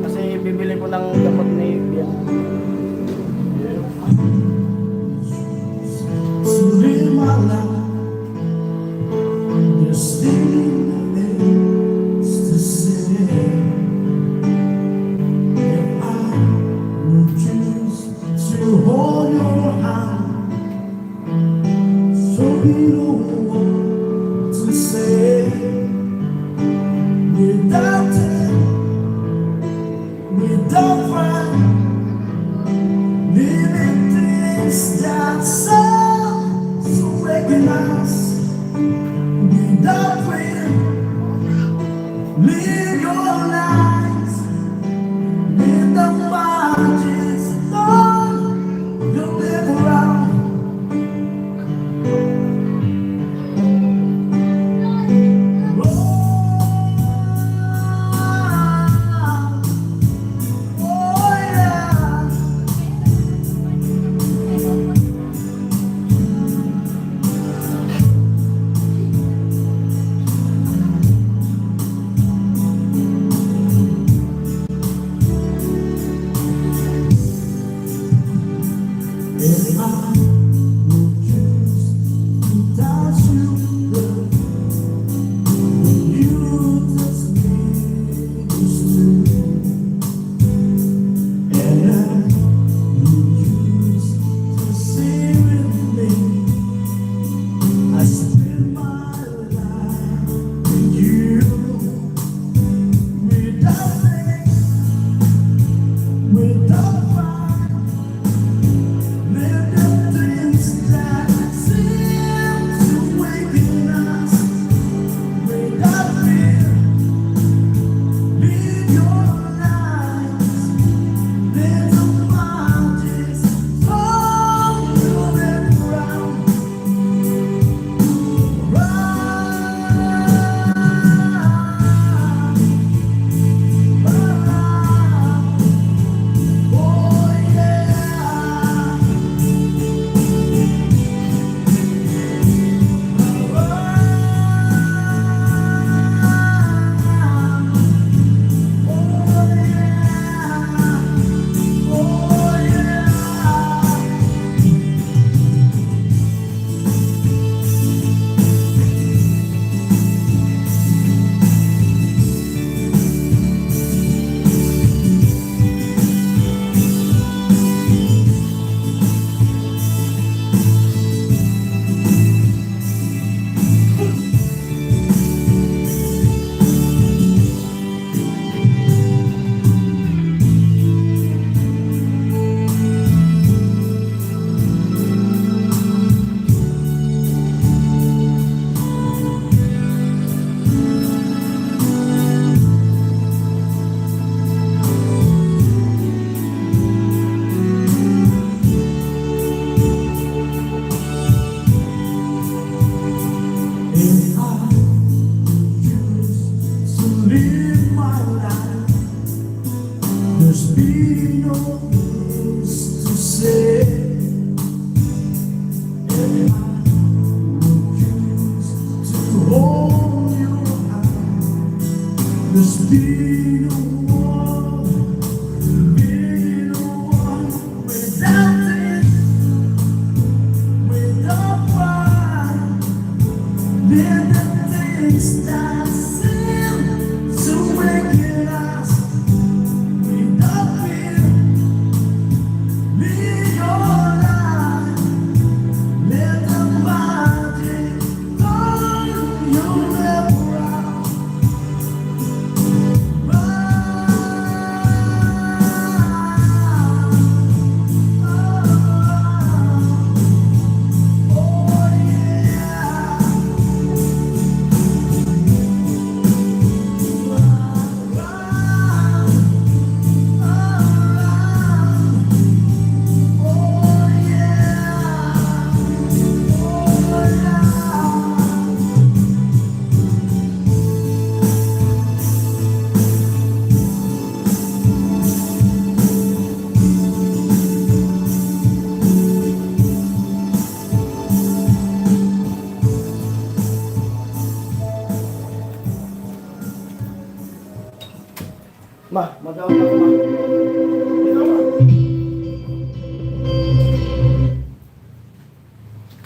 Kasi bibili ko ng gamot ni Bian. To live my life, just living is to say, if I would choose to hold your hand, so you know what to say, without it, without fight, living things that so recognize, without freedom, live your lives, without margins, Lord, you'll live around. Oh, yeah. If I would choose without you, love, you just used to, and you used to stay with me. I spend my life with you, without thanks, without fight. Live the Ma, mag-out na ako, ma. Dito, ma.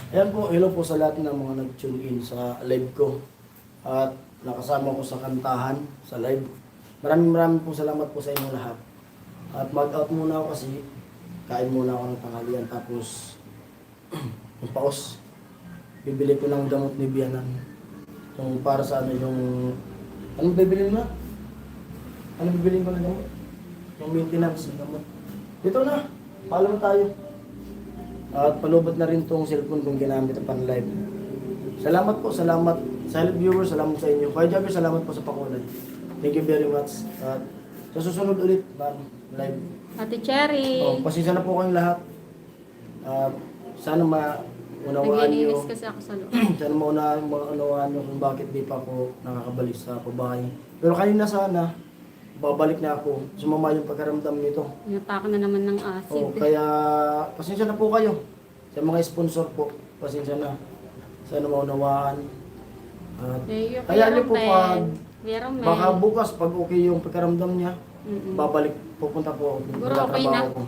Ayan po, hello po sa lahat ng mga nag-tune in sa live ko. At nakasama ko sa kantahan, sa live. Maraming po salamat po sa inyong lahat. At mag-out muna ako kasi kain muna ako ng tanghalian. Tapos, yung paos. Bibili ko ng gamot ni Bianan. Yung para sa ano, yung... Anong bibili mo? Anong bibili ko ng gamot? Yung maintenance ng gamot. Dito na, paalam tayo. At palubot na rin tong cellphone kung ginamit pan live. Salamat po, salamat. Silent viewers, salamat sa inyo. Kaya Jagger, salamat po sa pakulay. Thank you very much. At sa susunod ulit, live. Ate Cherry. Pasensya na po kayong lahat. At sana maunawaan nyo. Naglilinis kasi ako sa loob. Sana maunawaan nyo kung bakit di pa ako nakakabalik sa pabahay. Pero kanina sana, babalik na ako. Sumama yung pagkaramdam nito. Inatake na naman ng acid. Kaya pasensya na po kayo. Sa mga sponsor po, pasensya na. Sana maunawaan. At kaya nyo po pag, baka bukas pag okay yung pagkaramdam niya, babalik, pupunta po ako. Siguro okay na. Ko.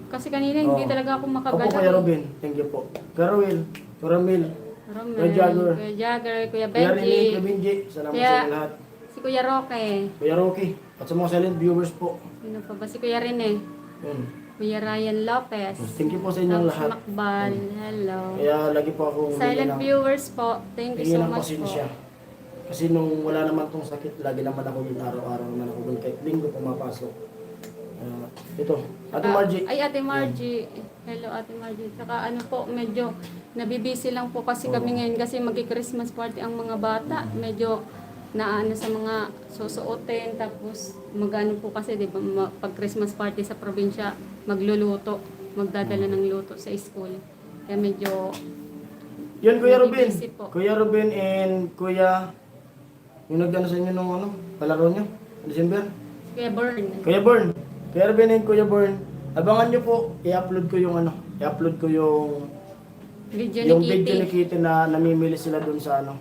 Kasi kanina hindi talaga ako makagalaw. Opo, Kuya Robin. Thank you po. Kuya Ruel, Kuya Ramil, Romel, Kuya Jagger, Kuya Jagger, Kuya Kuya Rene, Benji, Kuya Benji. Salamat Kuya- sa inyo lahat. si Kuya Roque. Kuya Rocky. At sa mga silent viewers po. Sino pa ba? Si Kuya Rene. Yun. Kuya Ryan Lopez. Thank you po sa inyong Tapos lahat. Makbal. Hello. Kaya lagi po akong Silent viewers po. Thank you so ng much po. pasensya. Kasi nung wala naman tong sakit, lagi naman ako dun araw-araw naman ako dun kahit linggo pumapasok. Ito, Ate Margie. Ay, Ate Margie. Hello, Ate Margie. Saka ano po, medyo nabibisi lang po kasi kami ngayon kasi magki-Christmas party ang mga bata. Medyo naano sa mga susuotin. Tapos magano po kasi, di ba, pag Christmas party sa probinsya, magluluto. Magdadala ng luto sa school. Kaya medyo Yun, Kuya Ruben. nabibisi po. Kuya Ruben and Kuya... Yung nagdano sa inyo nung ano, palaro nyo, December. Kuya Bern. Kuya Born. Kuya Ruben and Kuya Born. Abangan nyo po, i-upload ko yung ano, i-upload ko yung Video ni video ni Kitty. Kitty na namimili sila dun sa ano.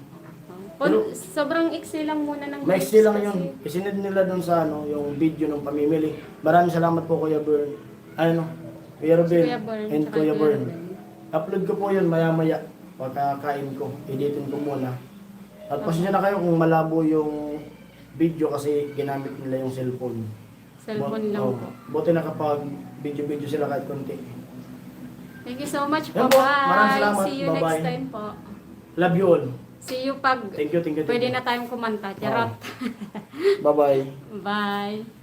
Sobrang iksi lang muna ng Maiksi lang kasi- yun. Isinid nila dun sa ano, yung video ng pamimili. Maraming salamat po Kuya Born. Ano, Kuya Ruben Kuya Born, and tsaka Kuya Kuya Born. Ruben. Upload ko po yun maya-maya. Pagkakain ko, editin ko muna. At pasensya na kayo kung malabo yung video kasi ginamit nila yung cellphone. Cellphone lang Oh, po. buti na kapag video-video sila kahit konti. Thank you so much Yan po. po. Maraming Bye. salamat. See you Bye-bye. next time po. Love you all. See you pag Thank you, thank you. pwede na tayong kumanta. Charot. Bye-bye. Bye.